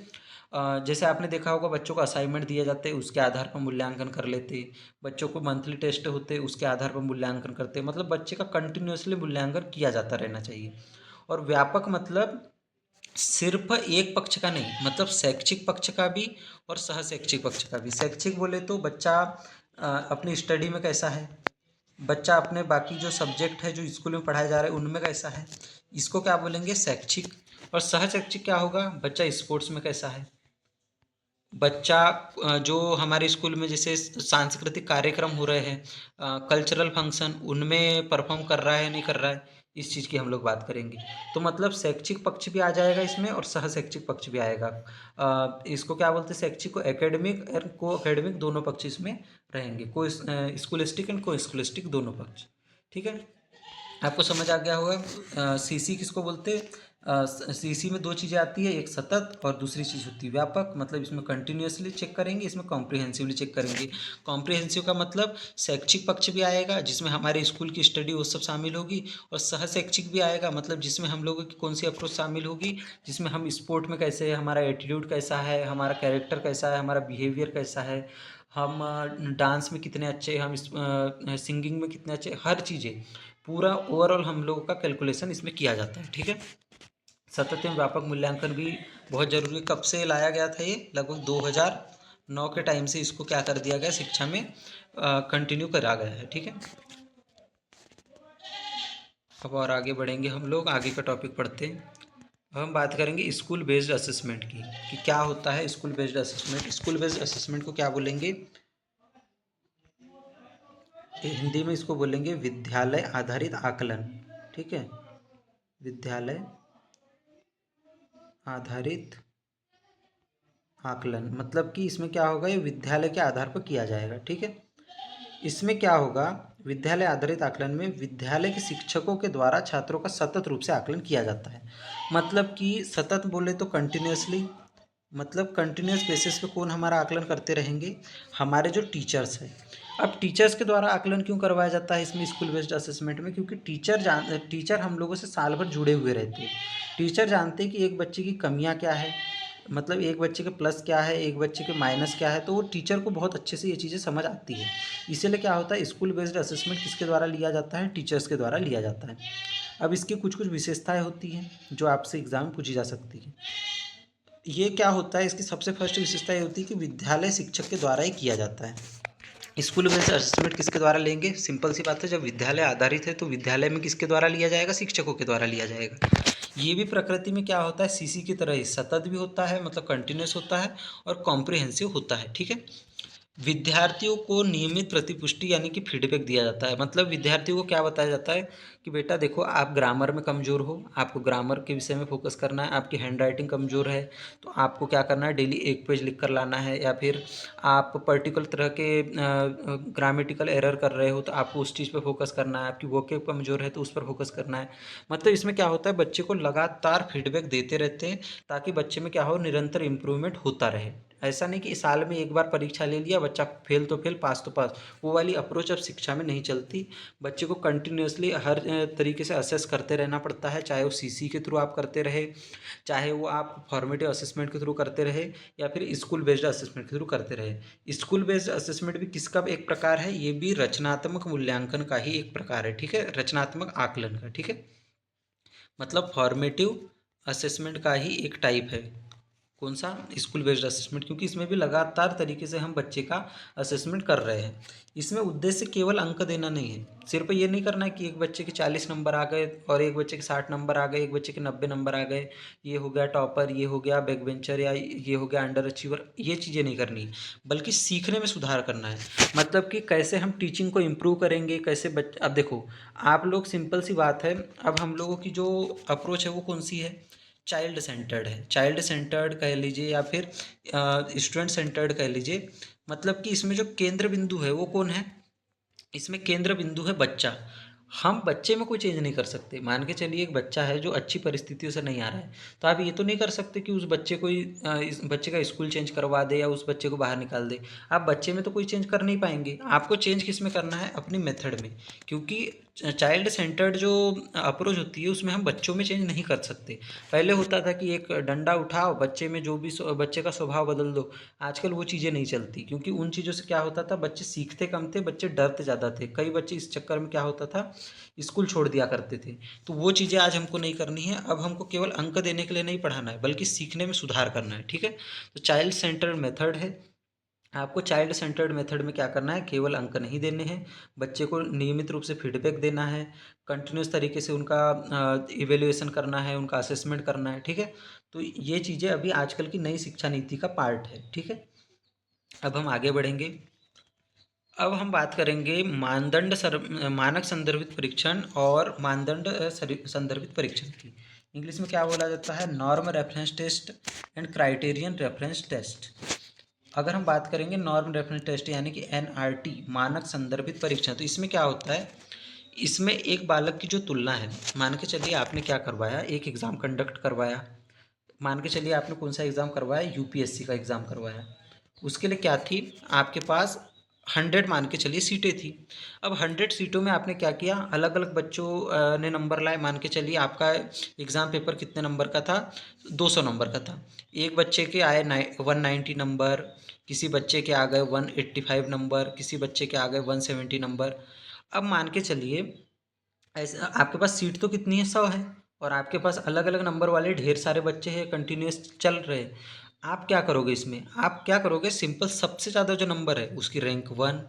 जैसे आपने देखा होगा बच्चों को असाइनमेंट दिए जाते हैं, उसके आधार पर मूल्यांकन कर लेते, बच्चों को मंथली टेस्ट होते उसके आधार पर मूल्यांकन करते, मतलब बच्चे का कंटिन्यूसली मूल्यांकन किया जाता रहना चाहिए। और व्यापक मतलब सिर्फ एक पक्ष का नहीं, मतलब शैक्षिक पक्ष का भी और सह शैक्षिक पक्ष का भी। शैक्षिक बोले तो बच्चा अपनी स्टडी में कैसा है, बच्चा अपने बाकी जो सब्जेक्ट है जो स्कूल में पढ़ाए जा रहे हैं उनमें कैसा है, इसको क्या बोलेंगे, शैक्षिक। और सह शैक्षिक क्या होगा, बच्चा स्पोर्ट्स में कैसा है, बच्चा जो हमारे स्कूल में जैसे सांस्कृतिक कार्यक्रम हो रहे हैं, कल्चरल फंक्शन, उनमें परफॉर्म कर रहा है नहीं कर रहा है, इस चीज़ की हम लोग बात करेंगे। तो मतलब शैक्षिक पक्ष भी आ जाएगा इसमें और सह शैक्षिक पक्ष भी आएगा। इसको क्या बोलते हैं, शैक्षिक को एकेडमिक और को एकेडमिक दोनों पक्ष इसमें रहेंगे, को स्कूलिस्टिक एंड को स्कूलिस्टिक दोनों पक्ष। ठीक है, आपको समझ आ गया होगा। सीसी किसको बोलते हैं, सीसी में 2 चीज़ें आती है, एक सतत और दूसरी चीज़ होती है व्यापक। मतलब इसमें कंटिन्यूसली चेक करेंगे, इसमें कॉम्प्रिहेंसिवली चेक करेंगे। कॉम्प्रिहेंसिव का मतलब शैक्षिक पक्ष भी आएगा जिसमें हमारे स्कूल की स्टडी वो सब शामिल होगी, और सह शैक्षिक भी आएगा, मतलब जिसमें हम लोगों की कौन सी अप्रोच शामिल होगी, जिसमें हम स्पोर्ट में कैसे, हमारा एटीट्यूड कैसा है, हमारा कैरेक्टर कैसा है, हमारा बिहेवियर कैसा है, हम डांस में कितने अच्छे, हम सिंगिंग में कितने अच्छे, हर चीज़ें पूरा ओवरऑल हम लोगों का कैलकुलेशन इसमें किया जाता है। ठीक है। सतत एवं व्यापक मूल्यांकन भी बहुत जरूरी है। कब से लाया गया था ये? लगभग 2009 के टाइम से इसको क्या कर दिया गया, शिक्षा में कंटिन्यू करा गया है। ठीक है। अब और आगे बढ़ेंगे, हम लोग आगे का टॉपिक पढ़ते हैं। अब हम बात करेंगे स्कूल बेस्ड असेसमेंट की, कि क्या होता है school based assessment. School based assessment को क्या बोलेंगे? हिंदी में इसको बोलेंगे विद्यालय आधारित आकलन। ठीक है। विद्यालय आधारित आकलन, मतलब कि इसमें क्या होगा, ये विद्यालय के आधार पर किया जाएगा। ठीक है। इसमें क्या होगा, विद्यालय आधारित आकलन में विद्यालय के शिक्षकों के द्वारा छात्रों का सतत रूप से आकलन किया जाता है। मतलब कि सतत बोले तो कंटिन्यूसली, मतलब कंटिन्यूस बेसिस पे कौन हमारा आकलन करते रहेंगे, हमारे जो टीचर्स हैं। अब टीचर्स के द्वारा आकलन क्यों करवाया जाता है इसमें स्कूल बेस्ड असेसमेंट में? क्योंकि टीचर हम लोगों से साल भर जुड़े हुए रहते हैं। टीचर जानते हैं कि एक बच्चे की कमियां क्या है, मतलब एक बच्चे के प्लस क्या है, एक बच्चे के माइनस क्या है, तो वो टीचर को बहुत अच्छे से ये चीज़ें समझ आती है। इसीलिए क्या होता है, स्कूल बेस्ड असेसमेंट किसके द्वारा लिया जाता है? टीचर्स के द्वारा लिया जाता है। अब इसकी कुछ कुछ विशेषताएं होती हैं जो आपसे एग्जाम में पूछी जा सकती है। ये क्या होता है, इसकी सबसे फर्स्ट विशेषता ये होती है कि विद्यालय शिक्षक के द्वारा ही किया जाता है। स्कूल बेस्ड असेसमेंट किसके द्वारा लेंगे? सिंपल सी बात है, जब विद्यालय आधारित है तो विद्यालय में किसके द्वारा लिया जाएगा? शिक्षकों के द्वारा लिया जाएगा। ये भी प्रकृति में क्या होता है, सीसी की तरह ही सतत भी होता है, मतलब कंटिन्यूस होता है, और कॉम्प्रिहेंसिव होता है। ठीक है। विद्यार्थियों को नियमित प्रतिपुष्टि यानी कि फीडबैक दिया जाता है। मतलब विद्यार्थियों को क्या बताया जाता है कि बेटा देखो, आप ग्रामर में कमज़ोर हो, आपको ग्रामर के विषय में फोकस करना है। आपकी हैंड राइटिंग कमज़ोर है तो आपको क्या करना है, डेली 1 पेज लिख कर लाना है। या फिर आप पर्टिकुलर तरह के ग्रामेटिकल एरर कर रहे हो तो आपको उस चीज़ पर फोकस करना है। आपकी वोकेब कमज़ोर है तो उस पर फोकस करना है। मतलब इसमें क्या होता है, बच्चे को लगातार फीडबैक देते रहते हैं ताकि बच्चे में क्या हो, निरंतर इम्प्रूवमेंट होता रहे। ऐसा नहीं कि साल में एक बार परीक्षा ले लिया, बच्चा फेल तो फेल, पास तो पास, वो वाली अप्रोच अब शिक्षा में नहीं चलती। बच्चे को कंटिन्यूसली हर तरीके से असेस करते रहना पड़ता है, चाहे वो सीसी के थ्रू आप करते रहे, चाहे वो आप फॉर्मेटिव असेसमेंट के थ्रू करते रहे, या फिर स्कूल बेस्ड असेसमेंट के थ्रू करते रहे। स्कूल बेस्ड असेसमेंट भी किसका एक प्रकार है? ये भी रचनात्मक मूल्यांकन का ही एक प्रकार है। ठीक है। रचनात्मक आकलन का। ठीक है। मतलब फॉर्मेटिव असेसमेंट का ही एक टाइप है। कौन सा? स्कूल बेस्ड असेसमेंट, क्योंकि इसमें भी लगातार तरीके से हम बच्चे का असेसमेंट कर रहे हैं। इसमें उद्देश्य केवल अंक देना नहीं है, सिर्फ ये नहीं करना है कि एक बच्चे के 40 नंबर आ गए और एक बच्चे के 60 नंबर आ गए, एक बच्चे के 90 नंबर आ गए, ये हो गया टॉपर, ये हो गया बैक बेंचर, या ये हो गया अंडर अचीवर। ये चीज़ें नहीं करनी है, बल्कि सीखने में सुधार करना है। मतलब कि कैसे हम टीचिंग को इम्प्रूव करेंगे, कैसे अब देखो, आप लोग, सिंपल सी बात है, अब हम लोगों की जो अप्रोच है वो कौन सी है? चाइल्ड सेंटर्ड है। चाइल्ड सेंटर्ड कह लीजिए या फिर स्टूडेंट सेंटर्ड कह लीजिए। मतलब कि इसमें जो केंद्र बिंदु है वो कौन है? इसमें केंद्र बिंदु है बच्चा। हम बच्चे में कोई चेंज नहीं कर सकते। मान के चलिए एक बच्चा है जो अच्छी परिस्थितियों से नहीं आ रहा है, तो आप ये तो नहीं कर सकते कि उस बच्चे को इस बच्चे का स्कूल चेंज करवा दे या उस बच्चे को बाहर निकाल दे। आप बच्चे में तो कोई चेंज कर नहीं पाएंगे। आपको चेंज किस में करना है? अपनी मेथड में। क्योंकि चाइल्ड सेंटर्ड जो अप्रोच होती है उसमें हम बच्चों में चेंज नहीं कर सकते। पहले होता था कि एक डंडा उठाओ, बच्चे में जो भी बच्चे का स्वभाव बदल दो। आजकल वो चीज़ें नहीं चलती, क्योंकि उन चीज़ों से क्या होता था, बच्चे सीखते कम थे, बच्चे डरते ज़्यादा थे। कई बच्चे इस चक्कर में क्या होता था, स्कूल छोड़ दिया करते थे। तो वो चीज़ें आज हमको नहीं करनी है। अब हमको केवल अंक देने के लिए नहीं पढ़ाना है, बल्कि सीखने में सुधार करना है। ठीक है। तो चाइल्ड सेंटर्ड मेथड है। आपको चाइल्ड सेंटर्ड मेथड में क्या करना है? केवल अंक नहीं देने हैं, बच्चे को नियमित रूप से फीडबैक देना है, कंटिन्यूस तरीके से उनका इवेल्युएशन करना है, उनका असेसमेंट करना है। ठीक है। तो ये चीज़ें अभी आजकल की नई शिक्षा नीति का पार्ट है। ठीक है। अब हम आगे बढ़ेंगे। अब हम बात करेंगे मानक संदर्भित परीक्षण और मानदंड संदर्भित परीक्षण की। इंग्लिश में क्या बोला जाता है? Norm reference test and criterion reference test. अगर हम बात करेंगे नॉर्म रेफरेंस टेस्ट यानी कि NRT, मानक संदर्भित परीक्षण, तो इसमें क्या होता है, इसमें एक बालक की जो तुलना है, मान के चलिए आपने क्या करवाया, एक एग्ज़ाम कंडक्ट करवाया। मान के चलिए आपने कौन सा एग्ज़ाम करवाया? UPSC का एग्ज़ाम करवाया। उसके लिए क्या थी आपके पास? 100 मान के चलिए सीटें थी। अब 100 सीटों में आपने क्या किया, अलग अलग बच्चों ने नंबर लाए। मान के चलिए आपका एग्ज़ाम पेपर कितने नंबर का था, 200 नंबर का था। एक बच्चे के आए 190 नंबर, किसी बच्चे के आ गए 185 नंबर, किसी बच्चे के आ गए 170 नंबर। अब मान के चलिए ऐसे आपके पास सीट तो कितनी है, 100 है, और आपके पास अलग अलग नंबर वाले ढेर सारे बच्चे हैं, कंटिन्यूस चल रहे हैं। आप क्या करोगे इसमें, आप क्या करोगे, सिंपल सबसे ज़्यादा जो नंबर है उसकी रैंक 1,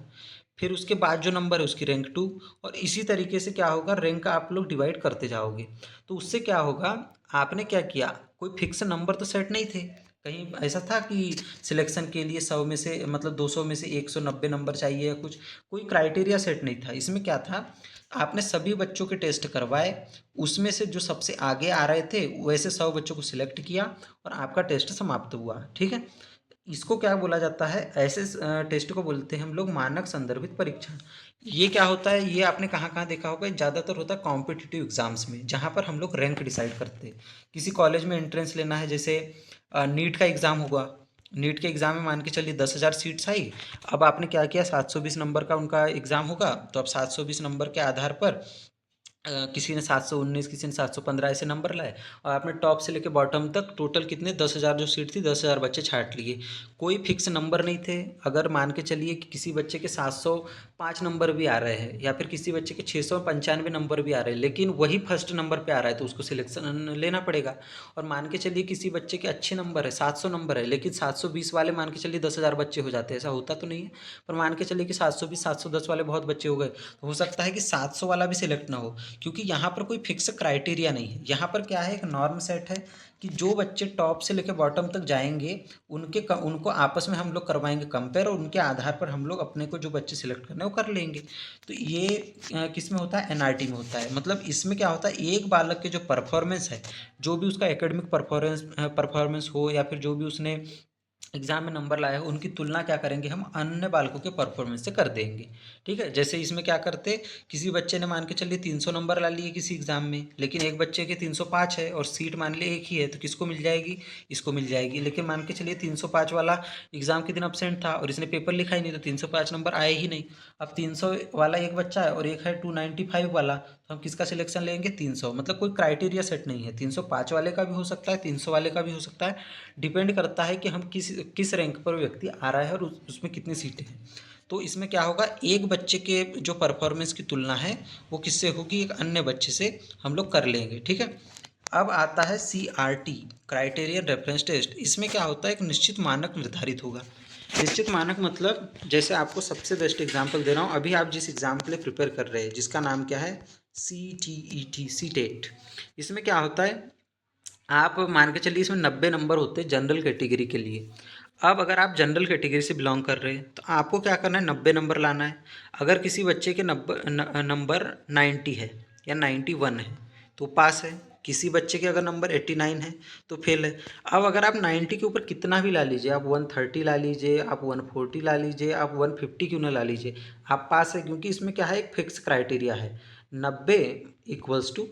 फिर उसके बाद जो नंबर है उसकी रैंक 2, और इसी तरीके से क्या होगा, रैंक आप लोग डिवाइड करते जाओगे। तो उससे क्या होगा, आपने क्या किया, कोई फिक्स नंबर तो सेट नहीं थे। कहीं ऐसा था कि सिलेक्शन के लिए 100 में से मतलब 200 में से 190 नंबर चाहिए या कुछ, कोई क्राइटेरिया सेट नहीं था। इसमें क्या था, आपने सभी बच्चों के टेस्ट करवाए, उसमें से जो सबसे आगे आ रहे थे वैसे 100 बच्चों को सिलेक्ट किया और आपका टेस्ट समाप्त हुआ। ठीक है, इसको क्या बोला जाता है, ऐसे टेस्ट को बोलते हैं हम लोग मानक संदर्भित परीक्षण। ये क्या होता है, ये आपने कहाँ कहाँ देखा होगा, ज़्यादातर होता है कॉम्पिटिटिव एग्जाम्स में, जहाँ पर हम लोग रैंक डिसाइड करते हैं। किसी कॉलेज में एंट्रेंस लेना है, जैसे नीट का एग्ज़ाम होगा, नीट के एग्ज़ाम में मान के चलिए 10,000 सीट्स आई। अब आपने क्या किया, 720 नंबर का उनका एग्ज़ाम होगा, तो अब 720 नंबर के आधार पर किसी ने 719, किसी ने 715 ऐसे नंबर लाए, और आपने टॉप से लेकर बॉटम तक टोटल कितने 10,000 जो सीट थी 10,000 बच्चे छांट लिए। कोई फिक्स नंबर नहीं थे। अगर मान के चलिए कि किसी बच्चे के 705 नंबर भी आ रहे हैं, या फिर किसी बच्चे के 695 नंबर भी आ रहे हैं, लेकिन वही फर्स्ट नंबर पे आ रहा है, तो उसको सिलेक्शन लेना पड़ेगा। और मान के चलिए किसी बच्चे के अच्छे नंबर है, 700 नंबर है, लेकिन 720 वाले मान के चलिए 10,000 बच्चे हो जाते हैं, ऐसा होता तो नहीं है, पर मान के चलिए कि 720 710 वाले बहुत बच्चे हो गए, तो हो सकता है कि 700 वाला भी सिलेक्ट ना हो, क्योंकि यहाँ पर कोई फिक्स क्राइटेरिया नहीं है। यहाँ पर क्या है, एक नॉर्म सेट है कि जो बच्चे टॉप से लेकर बॉटम तक जाएंगे उनको आपस में हम लोग करवाएंगे कंपेयर, और उनके आधार पर हम लोग अपने को जो बच्चे सिलेक्ट करने हैं वो कर लेंगे। तो ये किस में होता है, एनआरटी में होता है। मतलब इसमें क्या होता है, एक बालक के जो परफॉर्मेंस है, जो भी उसका एकेडमिक परफॉर्मेंस हो, या फिर जो भी उसने एग्जाम में नंबर लाया है, उनकी तुलना क्या करेंगे, हम अन्य बालकों के परफॉर्मेंस से कर देंगे। ठीक है, जैसे इसमें क्या करते, किसी बच्चे ने मान के चलिए 300 नंबर ला लिए किसी एग्जाम में, लेकिन एक बच्चे के 305 है और सीट मान ली एक ही है, तो किसको मिल जाएगी, इसको मिल जाएगी। लेकिन मान के चलिए 305 वाला एग्जाम के दिन अपसेंट था और इसने पेपर लिखा ही नहीं, तो 305 नंबर आए ही नहीं। अब 300 वाला एक बच्चा है और एक है 295 वाला, तो हम किसका सिलेक्शन लेंगे, 300। मतलब कोई क्राइटेरिया सेट नहीं है, 305 वाले का भी हो सकता है, 300 वाले का भी हो सकता है। डिपेंड करता है कि हम किस किस रैंक पर व्यक्ति आ रहा है और उसमें कितनी सीटें हैं। तो इसमें क्या होगा, एक बच्चे के जो परफॉर्मेंस की तुलना है वो किससे होगी, एक अन्य बच्चे से हम लोग कर लेंगे। ठीक है, अब आता है CRT, क्राइटेरियन रेफरेंस टेस्ट। इसमें क्या होता है, एक निश्चित मानक निर्धारित होगा। निश्चित मानक मतलब, जैसे आपको सबसे बेस्ट एग्जाम्पल दे रहा हूँ, अभी आप जिस एग्ज़ाम के लिए प्रिपेयर कर रहे हैं जिसका नाम क्या है, CTET, सीटेट। इसमें क्या होता है, आप मान के चलिए इसमें 90 नंबर होते हैं जनरल कैटेगरी के लिए। अब अगर आप जनरल कैटेगरी से बिलोंग कर रहे हैं तो आपको क्या करना है, 90 नंबर लाना है। अगर किसी बच्चे के नंबर 90 है या 91 है तो पास है। किसी बच्चे के अगर नंबर 89 है तो फेल है। अब अगर आप 90 के ऊपर कितना भी ला लीजिए, आप 130 ला लीजिए, आप 140 ला लीजिए, आप 150 क्यों ना ला लीजिए, आप पास है, क्योंकि इसमें क्या है, एक फिक्स क्राइटेरिया है, 90 इक्वल्स टू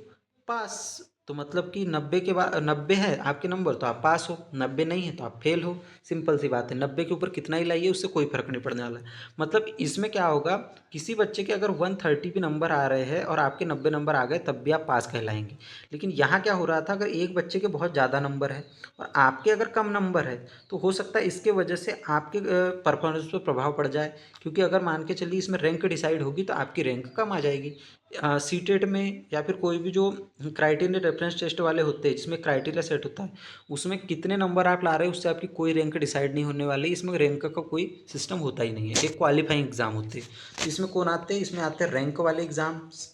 पास। तो मतलब कि 90 के बाद 90 है आपके नंबर तो आप पास हो, 90 नहीं है तो आप फेल हो। सिंपल सी बात है, 90 के ऊपर कितना ही लाइए उससे कोई फर्क नहीं पड़ने वाला। मतलब इसमें क्या होगा, किसी बच्चे के अगर 130 भी नंबर आ रहे हैं और आपके 90 नंबर आ गए तब भी आप पास कहलाएंगे। लेकिन यहाँ क्या हो रहा था, अगर एक बच्चे के बहुत ज़्यादा नंबर है और आपके अगर कम नंबर है तो हो सकता है इसके वजह से आपके परफॉर्मेंस पर प्रभाव पड़ जाए। क्योंकि अगर मान के चलिए इसमें रैंक डिसाइड होगी तो आपकी रैंक कम आ जाएगी। सीटेट में या फिर कोई भी जो क्राइटेरिया रेफरेंस टेस्ट वाले होते हैं जिसमें क्राइटेरिया सेट होता है, उसमें कितने नंबर आप ला रहे हो उससे आपकी कोई रैंक डिसाइड नहीं होने वाली। इसमें रैंक का कोई सिस्टम होता ही नहीं है, एक क्वालिफाइंग एग्जाम होते हैं। तो इसमें कौन आते हैं, इसमें आते हैं रैंक वाले एग्जाम्स,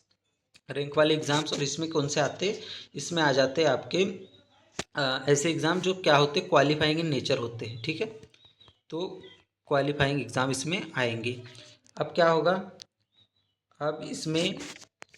रैंक वाले एग्जाम्स। और इसमें कौन से आते हैं, इसमें आ जाते हैं आपके ऐसे एग्ज़ाम जो क्या होते हैं, क्वालिफाइंग इन नेचर होते हैं। ठीक है, तो क्वालिफाइंग एग्ज़ाम इसमें आएंगे। अब क्या होगा, अब इसमें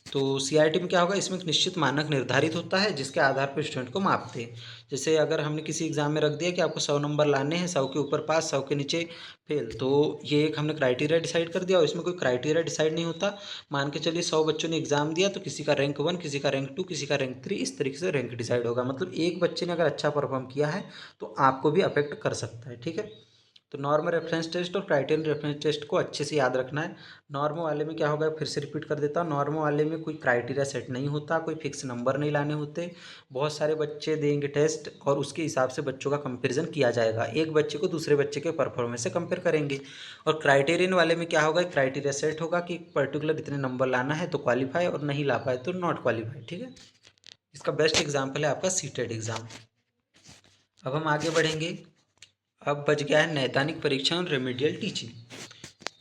तो CRT में क्या होगा, इसमें एक निश्चित मानक निर्धारित होता है जिसके आधार पर स्टूडेंट को मापते हैं। जैसे अगर हमने किसी एग्जाम में रख दिया कि आपको 100 नंबर लाने हैं, 100 के ऊपर पास, 100 के नीचे फेल, तो ये एक हमने क्राइटेरिया डिसाइड कर दिया। और इसमें कोई क्राइटेरिया डिसाइड नहीं होता। मान के चलिए 100 बच्चों ने एग्जाम दिया तो किसी का रैंक 1, किसी का रैंक 2, किसी का रैंक 3, इस तरीके से रैंक डिसाइड होगा। मतलब एक बच्चे ने अगर अच्छा परफॉर्म किया है तो आपको भी अफेक्ट कर सकता है। ठीक है, तो नॉर्म रेफरेंस टेस्ट और क्राइटेरियन रेफरेंस टेस्ट को अच्छे से याद रखना है। नॉर्म वाले में क्या होगा, फिर से रिपीट कर देता हूँ, नॉर्म वाले में कोई क्राइटेरिया सेट नहीं होता, कोई फिक्स नंबर नहीं लाने होते, बहुत सारे बच्चे देंगे टेस्ट और उसके हिसाब से बच्चों का कंपेरिजन किया जाएगा, एक बच्चे को दूसरे बच्चे के परफॉर्मेंस से कंपेयर करेंगे। और क्राइटेरियन वाले में क्या होगा, क्राइटेरिया सेट होगा कि पर्टिकुलर इतने नंबर लाना है तो क्वालिफाई, और नहीं ला पाए तो नॉट क्वालिफाई। ठीक है, इसका बेस्ट एग्जाम्पल है आपका सीटेट एग्जाम। अब हम आगे बढ़ेंगे। अब बच गया है नैदानिक परीक्षण और रेमेडियल टीचिंग।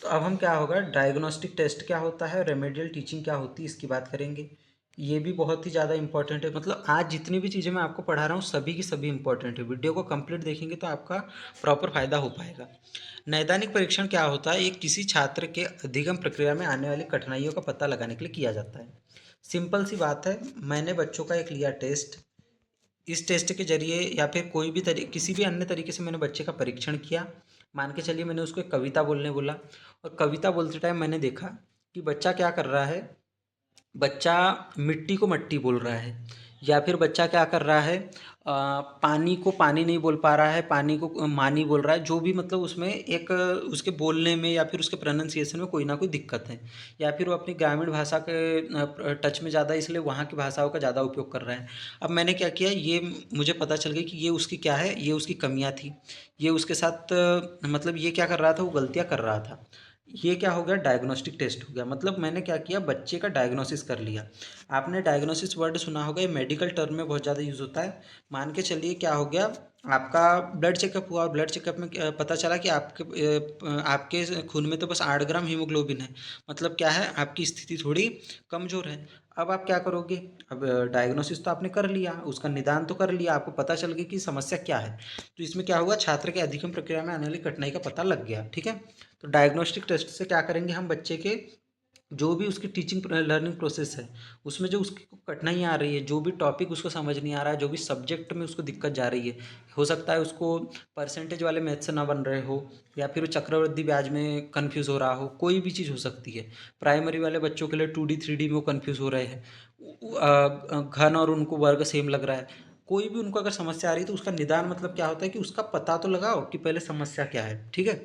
तो अब हम क्या होगा, डायग्नोस्टिक टेस्ट क्या होता है, रेमेडियल टीचिंग क्या होती है, इसकी बात करेंगे। ये भी बहुत ही ज़्यादा इंपॉर्टेंट है, मतलब आज जितनी भी चीज़ें मैं आपको पढ़ा रहा हूँ सभी की सभी इंपॉर्टेंट है। वीडियो को कंप्लीट देखेंगे तो आपका प्रॉपर फायदा हो पाएगा। नैदानिक परीक्षण क्या होता है, एक किसी छात्र के अधिगम प्रक्रिया में आने वाली कठिनाइयों का पता लगाने के लिए किया जाता है। सिंपल सी बात है, मैंने बच्चों का एक लिया टेस्ट, इस टेस्ट के जरिए या फिर कोई भी किसी भी अन्य तरीके से मैंने बच्चे का परीक्षण किया। मान के चलिए मैंने उसको एक कविता बोलने बोला, और कविता बोलते टाइम मैंने देखा कि बच्चा क्या कर रहा है, बच्चा मिट्टी को मट्टी बोल रहा है, या फिर बच्चा क्या कर रहा है, पानी को पानी नहीं बोल पा रहा है, पानी को मानी बोल रहा है, जो भी मतलब उसमें एक उसके बोलने में या फिर उसके प्रोनाउंसिएशन में कोई ना कोई दिक्कत है, या फिर वो अपनी ग्रामीण भाषा के टच में ज़्यादा इसलिए वहाँ की भाषाओं का ज़्यादा उपयोग कर रहा है। अब मैंने क्या किया, ये मुझे पता चल गया कि ये उसकी क्या है, ये उसकी कमियाँ थी, ये उसके साथ मतलब ये क्या कर रहा था, वो गलतियाँ कर रहा था। ये क्या हो गया, डायग्नोस्टिक टेस्ट हो गया। मतलब मैंने क्या किया, बच्चे का डायग्नोसिस कर लिया। आपने डायग्नोसिस वर्ड सुना होगा, ये मेडिकल टर्म में बहुत ज़्यादा यूज़ होता है। मान के चलिए क्या हो गया, आपका ब्लड चेकअप हुआ, ब्लड चेकअप में पता चला कि आपके खून में तो बस 8 ग्राम हीमोग्लोबिन है, मतलब क्या है, आपकी स्थिति थोड़ी कमज़ोर है। अब आप क्या करोगे, अब डायग्नोसिस तो आपने कर लिया, उसका निदान तो कर लिया, आपको पता चल गया कि समस्या क्या है। तो इसमें क्या हुआ, छात्र के अधिगम प्रक्रिया में आने वाली कठिनाई का पता लग गया। ठीक है, तो डायग्नोस्टिक टेस्ट से क्या करेंगे, हम बच्चे के जो भी उसकी टीचिंग लर्निंग प्रोसेस है उसमें जो उसकी कठिनाइयाँ आ रही है, जो भी टॉपिक उसको समझ नहीं आ रहा है, जो भी सब्जेक्ट में उसको दिक्कत जा रही है, हो सकता है उसको परसेंटेज वाले मैथ से ना बन रहे हो, या फिर वो चक्रवृद्धि ब्याज में कन्फ्यूज़ हो रहा हो, कोई भी चीज़ हो सकती है। प्राइमरी वाले बच्चों के लिए 2D 3D में वो कन्फ्यूज़ हो रहे हैं, घन और उनको वर्ग सेम लग रहा है, कोई भी उनको अगर समस्या आ रही है तो उसका निदान मतलब क्या होता है कि उसका पता तो लगाओ कि पहले समस्या क्या है। ठीक है,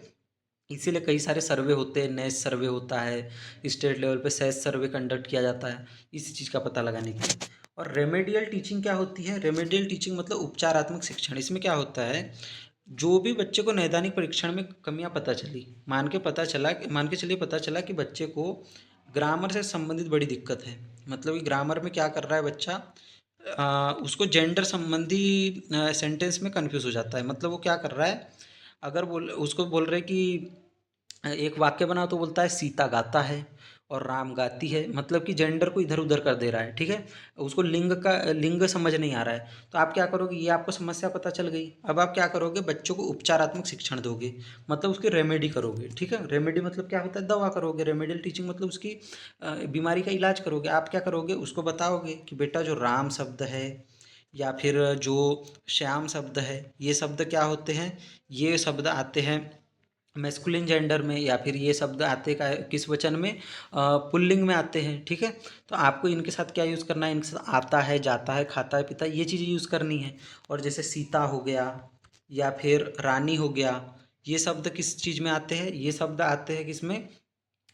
इसीलिए कई सारे सर्वे होते हैं, नेस सर्वे होता है, स्टेट लेवल पे सेस सर्वे कंडक्ट किया जाता है इसी चीज़ का पता लगाने के लिए। और रेमेडियल टीचिंग क्या होती है, रेमेडियल टीचिंग मतलब उपचारात्मक शिक्षण। इसमें क्या होता है, जो भी बच्चे को नैदानिक परीक्षण में कमियां पता चली, मान के चलिए पता चला कि बच्चे को ग्रामर से संबंधित बड़ी दिक्कत है, मतलब कि ग्रामर में क्या कर रहा है बच्चा, उसको जेंडर संबंधी सेंटेंस में कन्फ्यूज़ हो जाता है। मतलब वो क्या कर रहा है, अगर बोल उसको बोल रहे कि एक वाक्य बनाओ तो बोलता है सीता गाता है और राम गाती है, मतलब कि जेंडर को इधर उधर कर दे रहा है। ठीक है, उसको लिंग समझ नहीं आ रहा है। तो आप क्या करोगे, ये आपको समस्या पता चल गई, अब आप क्या करोगे, बच्चों को उपचारात्मक शिक्षण दोगे, मतलब उसकी रेमेडी करोगे। ठीक है, रेमेडी मतलब क्या होता है, दवा करोगे। रेमेडियल टीचिंग मतलब उसकी बीमारी का इलाज करोगे। आप क्या करोगे, उसको बताओगे कि बेटा जो राम शब्द है या फिर जो श्याम शब्द है, ये शब्द क्या होते हैं, ये शब्द आते हैं मैस्कुलिन जेंडर में, या फिर ये शब्द आते का किस वचन में, पुल्लिंग में आते हैं। ठीक है, तो आपको इनके साथ क्या यूज़ करना है, इनके साथ आता है, जाता है, खाता है, पीता है, ये चीज़ें यूज़ करनी है। और जैसे सीता हो गया या फिर रानी हो गया, ये शब्द किस चीज़ में आते हैं, ये शब्द आते हैं किसमें,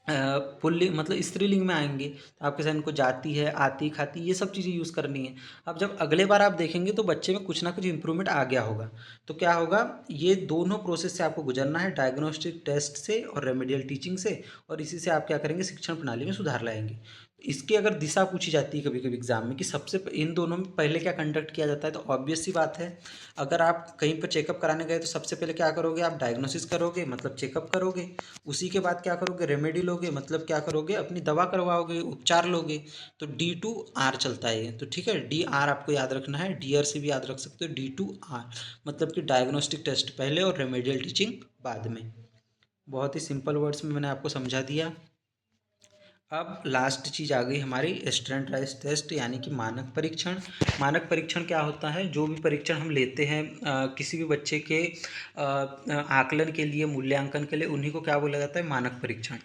पुल्लिंग मतलब स्त्रीलिंग में आएंगे। तो आपके साथ इनको जाती है, आती, खाती, ये सब चीज़ें यूज़ करनी है। अब जब अगले बार आप देखेंगे तो बच्चे में कुछ ना कुछ इंप्रूवमेंट आ गया होगा। तो क्या होगा, ये दोनों प्रोसेस से आपको गुजरना है, डायग्नोस्टिक टेस्ट से और रेमेडियल टीचिंग से, और इसी से आप क्या करेंगे, शिक्षण प्रणाली में सुधार लाएंगे। इसकी अगर दिशा पूछी जाती है कभी कभी एग्जाम में कि सबसे इन दोनों में पहले क्या कंडक्ट किया जाता है, तो ऑब्वियस सी बात है, अगर आप कहीं पर चेकअप कराने गए तो सबसे पहले क्या करोगे, आप डायग्नोसिस करोगे, मतलब चेकअप करोगे। उसी के बाद क्या करोगे, रेमेडी लोगे, मतलब क्या करोगे, अपनी दवा करवाओगे, उपचार लोगे। तो D2R चलता है ये, तो ठीक है, DR आपको याद रखना है, DR से भी याद रख सकते हो, D2R मतलब कि डायग्नोस्टिक टेस्ट पहले और रेमेडियल टीचिंग बाद में। बहुत ही सिंपल वर्ड्स में मैंने आपको समझा दिया। अब लास्ट चीज़ आ गई हमारी स्टैंडर्डाइज्ड टेस्ट यानी कि मानक परीक्षण। मानक परीक्षण क्या होता है? जो भी परीक्षण हम लेते हैं किसी भी बच्चे के आकलन के लिए, मूल्यांकन के लिए, उन्हीं को क्या बोला जाता है? मानक परीक्षण।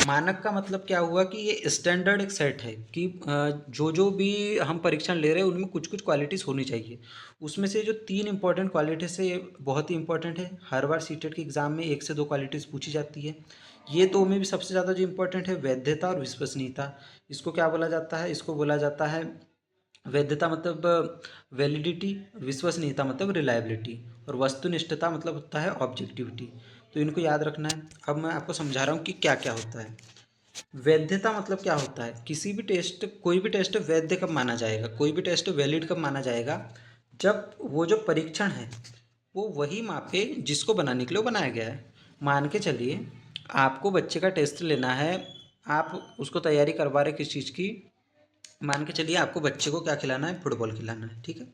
मानक का मतलब क्या हुआ कि ये स्टैंडर्ड एक सेट है कि जो जो भी हम परीक्षण ले रहे हैं उनमें कुछ कुछ क्वालिटीज़ होनी चाहिए। उसमें से जो 3 इंपॉर्टेंट क्वालिटीज़ है ये बहुत ही इंपॉर्टेंट है। हर बार सीटेट के एग्ज़ाम में 1 से 2 क्वालिटीज़ पूछी जाती है। ये दो में भी सबसे ज़्यादा जो इम्पोर्टेंट है वैधता और विश्वसनीयता। इसको क्या बोला जाता है? इसको बोला जाता है वैधता मतलब वैलिडिटी, विश्वसनीयता मतलब रिलायबिलिटी, और वस्तुनिष्ठता मतलब होता है ऑब्जेक्टिविटी। तो इनको याद रखना है। अब मैं आपको समझा रहा हूँ कि क्या क्या होता है। वैधता मतलब क्या होता है? किसी भी टेस्ट, कोई भी टेस्ट वैध कब माना जाएगा, कोई भी टेस्ट वैलिड कब माना जाएगा? जब वो जो परीक्षण है वो वही मापे जिसको बनाने के लिए वो बनाया गया है। मान के चलिए आपको बच्चे का टेस्ट लेना है, आप उसको तैयारी करवा रहे किस चीज़ की? मान के चलिए आपको बच्चे को क्या खिलाना है? फुटबॉल खिलाना है, ठीक है।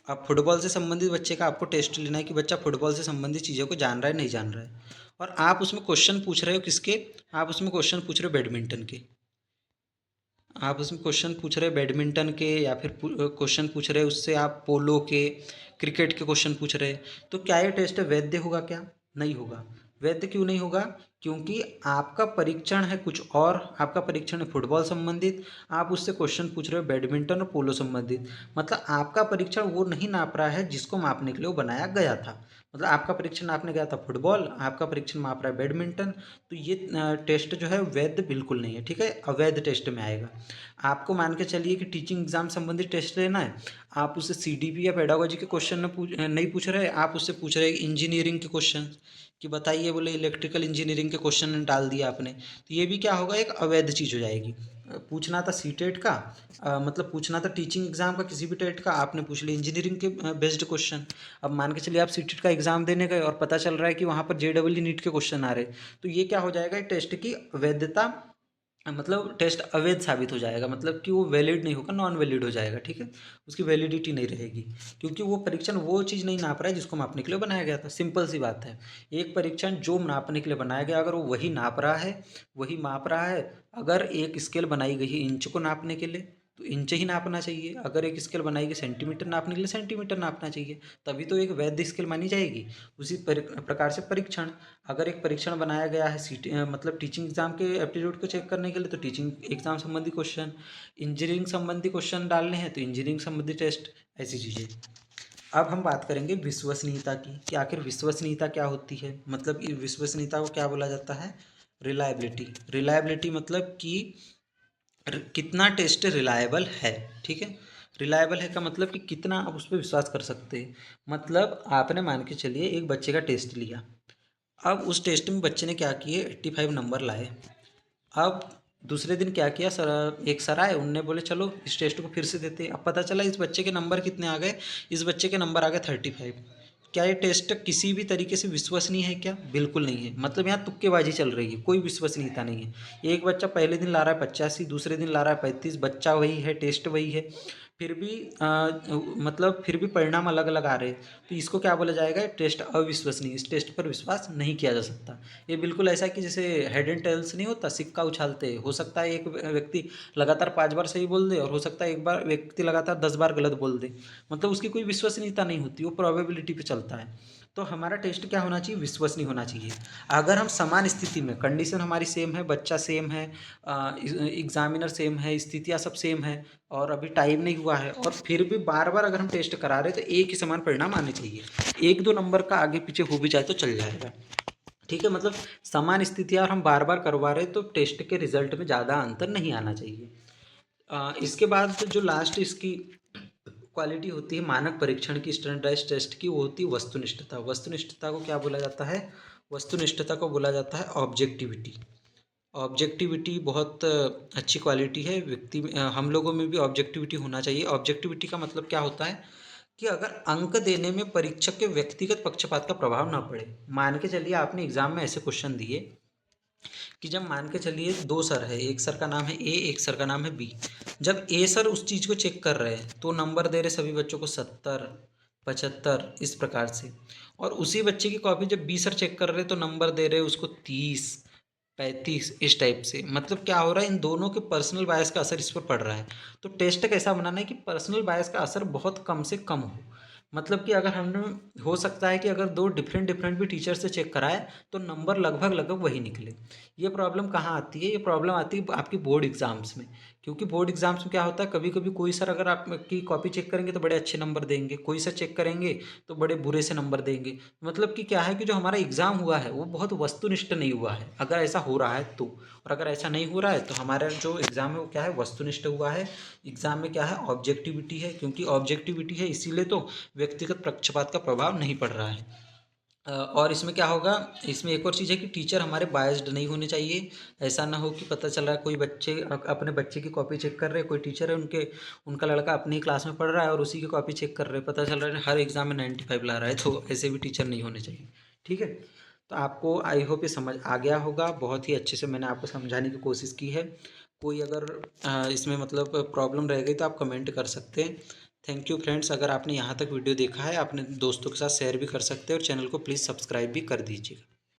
अब फुटबॉल से संबंधित बच्चे का आपको टेस्ट लेना है कि बच्चा फुटबॉल से संबंधित चीज़ों को जान रहा है नहीं जान रहा है। और आप उसमें क्वेश्चन पूछ रहे हो किसके? आप उसमें क्वेश्चन पूछ रहे हो बैडमिंटन के। आप उसमें क्वेश्चन पूछ रहे हो बैडमिंटन के, या फिर क्वेश्चन पूछ रहे हो उससे आप पोलो के, क्रिकेट के क्वेश्चन पूछ रहे हैं। तो क्या ये टेस्ट वैध होगा क्या? नहीं होगा। वैध क्यों नहीं होगा? क्योंकि आपका परीक्षण है कुछ और, आपका परीक्षण है फुटबॉल संबंधित, आप उससे क्वेश्चन पूछ रहे हो बैडमिंटन और पोलो संबंधित। मतलब आपका परीक्षण वो नहीं नाप रहा है जिसको मापने के लिए वो बनाया गया था। मतलब आपका परीक्षण नापने गया था फुटबॉल, आपका परीक्षण माप रहा है बैडमिंटन। तो ये टेस्ट जो है वैध बिल्कुल नहीं है, ठीक है, अवैध टेस्ट में आएगा। आपको मान के चलिए कि टीचिंग एग्जाम संबंधित टेस्ट लेना है, आप उससे सीडीपी या पेडागोजी के क्वेश्चन नहीं पूछ रहे, आप उससे पूछ रहे इंजीनियरिंग के क्वेश्चन कि बताइए, बोले इलेक्ट्रिकल इंजीनियरिंग के क्वेश्चन डाल दिया आपने, तो ये भी क्या होगा? एक अवैध चीज़ हो जाएगी। पूछना था सीटेट का, मतलब पूछना था टीचिंग एग्जाम का, किसी भी टेट का, आपने पूछ लिया इंजीनियरिंग के बेस्ड क्वेश्चन। अब मान के चलिए आप सीटेट का एग्जाम देने गए और पता चल रहा है कि वहाँ पर जेडबल नीट के क्वेश्चन आ रहे, तो ये क्या हो जाएगा? टेस्ट की वैधता, मतलब टेस्ट अवैध साबित हो जाएगा, मतलब कि वो वैलिड नहीं होगा, नॉन वैलिड हो जाएगा, ठीक है। उसकी वैलिडिटी नहीं रहेगी, क्योंकि वो परीक्षण वो चीज़ नहीं नाप रहा है जिसको मापने के लिए बनाया गया था। सिंपल सी बात है। एक परीक्षण जो नापने के लिए बनाया गया, अगर वो वही नाप रहा है, वही माप रहा है, अगर एक स्केल बनाई गई है इंच को नापने के लिए तो इंच ही नापना चाहिए, अगर एक स्केल बनाई गई सेंटीमीटर नापने के लिए सेंटीमीटर नापना चाहिए, तभी तो एक वैध स्केल मानी जाएगी। उसी प्रकार से परीक्षण, अगर एक परीक्षण बनाया गया है मतलब टीचिंग एग्जाम के एप्टीट्यूड को चेक करने के लिए, तो टीचिंग एग्जाम संबंधी क्वेश्चन, इंजीनियरिंग संबंधी क्वेश्चन डालने हैं तो इंजीनियरिंग संबंधी टेस्ट, ऐसी चीज़ें। अब हम बात करेंगे विश्वसनीयता की कि आखिर विश्वसनीयता क्या होती है। मतलब विश्वसनीयता को क्या बोला जाता है? रिलायबिलिटी। रिलायबिलिटी मतलब कि कितना टेस्ट रिलायबल है, ठीक है। रिलायबल है का मतलब कि कितना आप उस पर विश्वास कर सकते हैं। मतलब आपने मान के चलिए एक बच्चे का टेस्ट लिया, अब उस टेस्ट में बच्चे ने क्या किए? 85 नंबर लाए। अब दूसरे दिन क्या किया? सर, एक सर आए, उनने बोले चलो इस टेस्ट को फिर से देते हैं। अब पता चला इस बच्चे के नंबर कितने आ गए? इस बच्चे के नंबर आ गए 35। क्या ये टेस्ट किसी भी तरीके से विश्वसनीय है क्या? बिल्कुल नहीं है। मतलब यहाँ तुक्केबाजी चल रही है, कोई विश्वसनीयता नहीं है। एक बच्चा पहले दिन ला रहा है 85, दूसरे दिन ला रहा है 35, बच्चा वही है, टेस्ट वही है, फिर भी मतलब फिर भी परिणाम अलग अलग आ रहे हैं। तो इसको क्या बोला जाएगा? टेस्ट अविश्वसनीय, इस टेस्ट पर विश्वास नहीं किया जा सकता। ये बिल्कुल ऐसा है कि जैसे हेड एंड टेल्स नहीं होता, सिक्का उछालते, हो सकता है एक व्यक्ति लगातार 5 बार सही बोल दे और हो सकता है एक बार व्यक्ति लगातार 10 बार गलत बोल दे। मतलब उसकी कोई विश्वसनीयता नहीं होती, वो प्रोबेबिलिटी पे चलता है। तो हमारा टेस्ट क्या होना चाहिए? विश्वसनीय होना चाहिए। अगर हम समान स्थिति में, कंडीशन हमारी सेम है, बच्चा सेम है, एग्जामिनर सेम है, स्थितियाँ सब सेम है, और अभी टाइम नहीं हुआ है, और फिर भी बार बार अगर हम टेस्ट करा रहे हैं तो एक ही समान परिणाम आने चाहिए। 1-2 नंबर का आगे पीछे हो भी जाए तो चल जाएगा, ठीक है। मतलब समान स्थितियाँ और हम बार बार करवा रहे हैं तो टेस्ट के रिजल्ट में ज़्यादा अंतर नहीं आना चाहिए। इसके बाद जो लास्ट इसकी क्वालिटी होती है मानक परीक्षण की, स्टैंडर्डाइज्ड टेस्ट की, वो होती है वस्तुनिष्ठता। वस्तुनिष्ठता को क्या बोला जाता है? वस्तुनिष्ठता को बोला जाता है ऑब्जेक्टिविटी। ऑब्जेक्टिविटी बहुत अच्छी क्वालिटी है। हम लोगों में भी ऑब्जेक्टिविटी होना चाहिए। ऑब्जेक्टिविटी का मतलब क्या होता है कि अगर अंक देने में परीक्षक के व्यक्तिगत पक्षपात का प्रभाव ना पड़े। मान के चलिए आपने एग्जाम में ऐसे क्वेश्चन दिए कि जब मान के चलिए 2 सर है, एक सर का नाम है ए, एक सर का नाम है बी। जब ए सर उस चीज़ को चेक कर रहे हैं तो नंबर दे रहे सभी बच्चों को 70, 75 इस प्रकार से, और उसी बच्चे की कॉपी जब बी सर चेक कर रहे हैं तो नंबर दे रहे उसको 30, 35 इस टाइप से। मतलब क्या हो रहा है, इन दोनों के पर्सनल बायस का असर इस पर पड़ रहा है। तो टेस्ट कैसा बनाना है कि पर्सनल बायस का असर बहुत कम से कम हो। मतलब कि अगर हमने, हो सकता है कि अगर दो डिफरेंट डिफरेंट भी टीचर से चेक कराए तो नंबर लगभग लगभग वही निकले। ये प्रॉब्लम कहाँ आती है, ये प्रॉब्लम आती है आपकी बोर्ड एग्जाम्स में। क्योंकि बोर्ड एग्जाम्स में क्या होता है, कभी कभी कोई सर अगर आपकी कॉपी चेक करेंगे तो बड़े अच्छे नंबर देंगे, कोई सर चेक करेंगे तो बड़े बुरे से नंबर देंगे। मतलब कि क्या है कि जो हमारा एग्ज़ाम हुआ है वो बहुत वस्तुनिष्ठ नहीं हुआ है, अगर ऐसा हो रहा है तो। और अगर ऐसा नहीं हो रहा है तो हमारा जो एग्ज़ाम है वो क्या है, वस्तुनिष्ठ हुआ है। एग्ज़ाम में क्या है, ऑब्जेक्टिविटी है। क्योंकि ऑब्जेक्टिविटी है इसीलिए तो व्यक्तिगत पक्षपात का प्रभाव नहीं पड़ रहा है। और इसमें क्या होगा, इसमें एक और चीज़ है कि टीचर हमारे बायस्ड नहीं होने चाहिए। ऐसा ना हो कि पता चल रहा है कोई बच्चे अपने बच्चे की कॉपी चेक कर रहे हैं, कोई टीचर है उनका लड़का अपनी ही क्लास में पढ़ रहा है और उसी की कॉपी चेक कर रहे हैं, पता चल रहा है हर एग्ज़ाम में 95 ला रहा है। तो ऐसे भी टीचर नहीं होने चाहिए। ठीक है। तो आपको आई होप ये समझ आ गया होगा। बहुत ही अच्छे से मैंने आपको समझाने की कोशिश की है। कोई अगर इसमें मतलब प्रॉब्लम रह गई तो आप कमेंट कर सकते हैं। Thank you friends. अगर आपने यहाँ तक वीडियो देखा है, अपने दोस्तों के साथ शेयर भी कर सकते हैं और चैनल को प्लीज़ सब्सक्राइब भी कर दीजिएगा।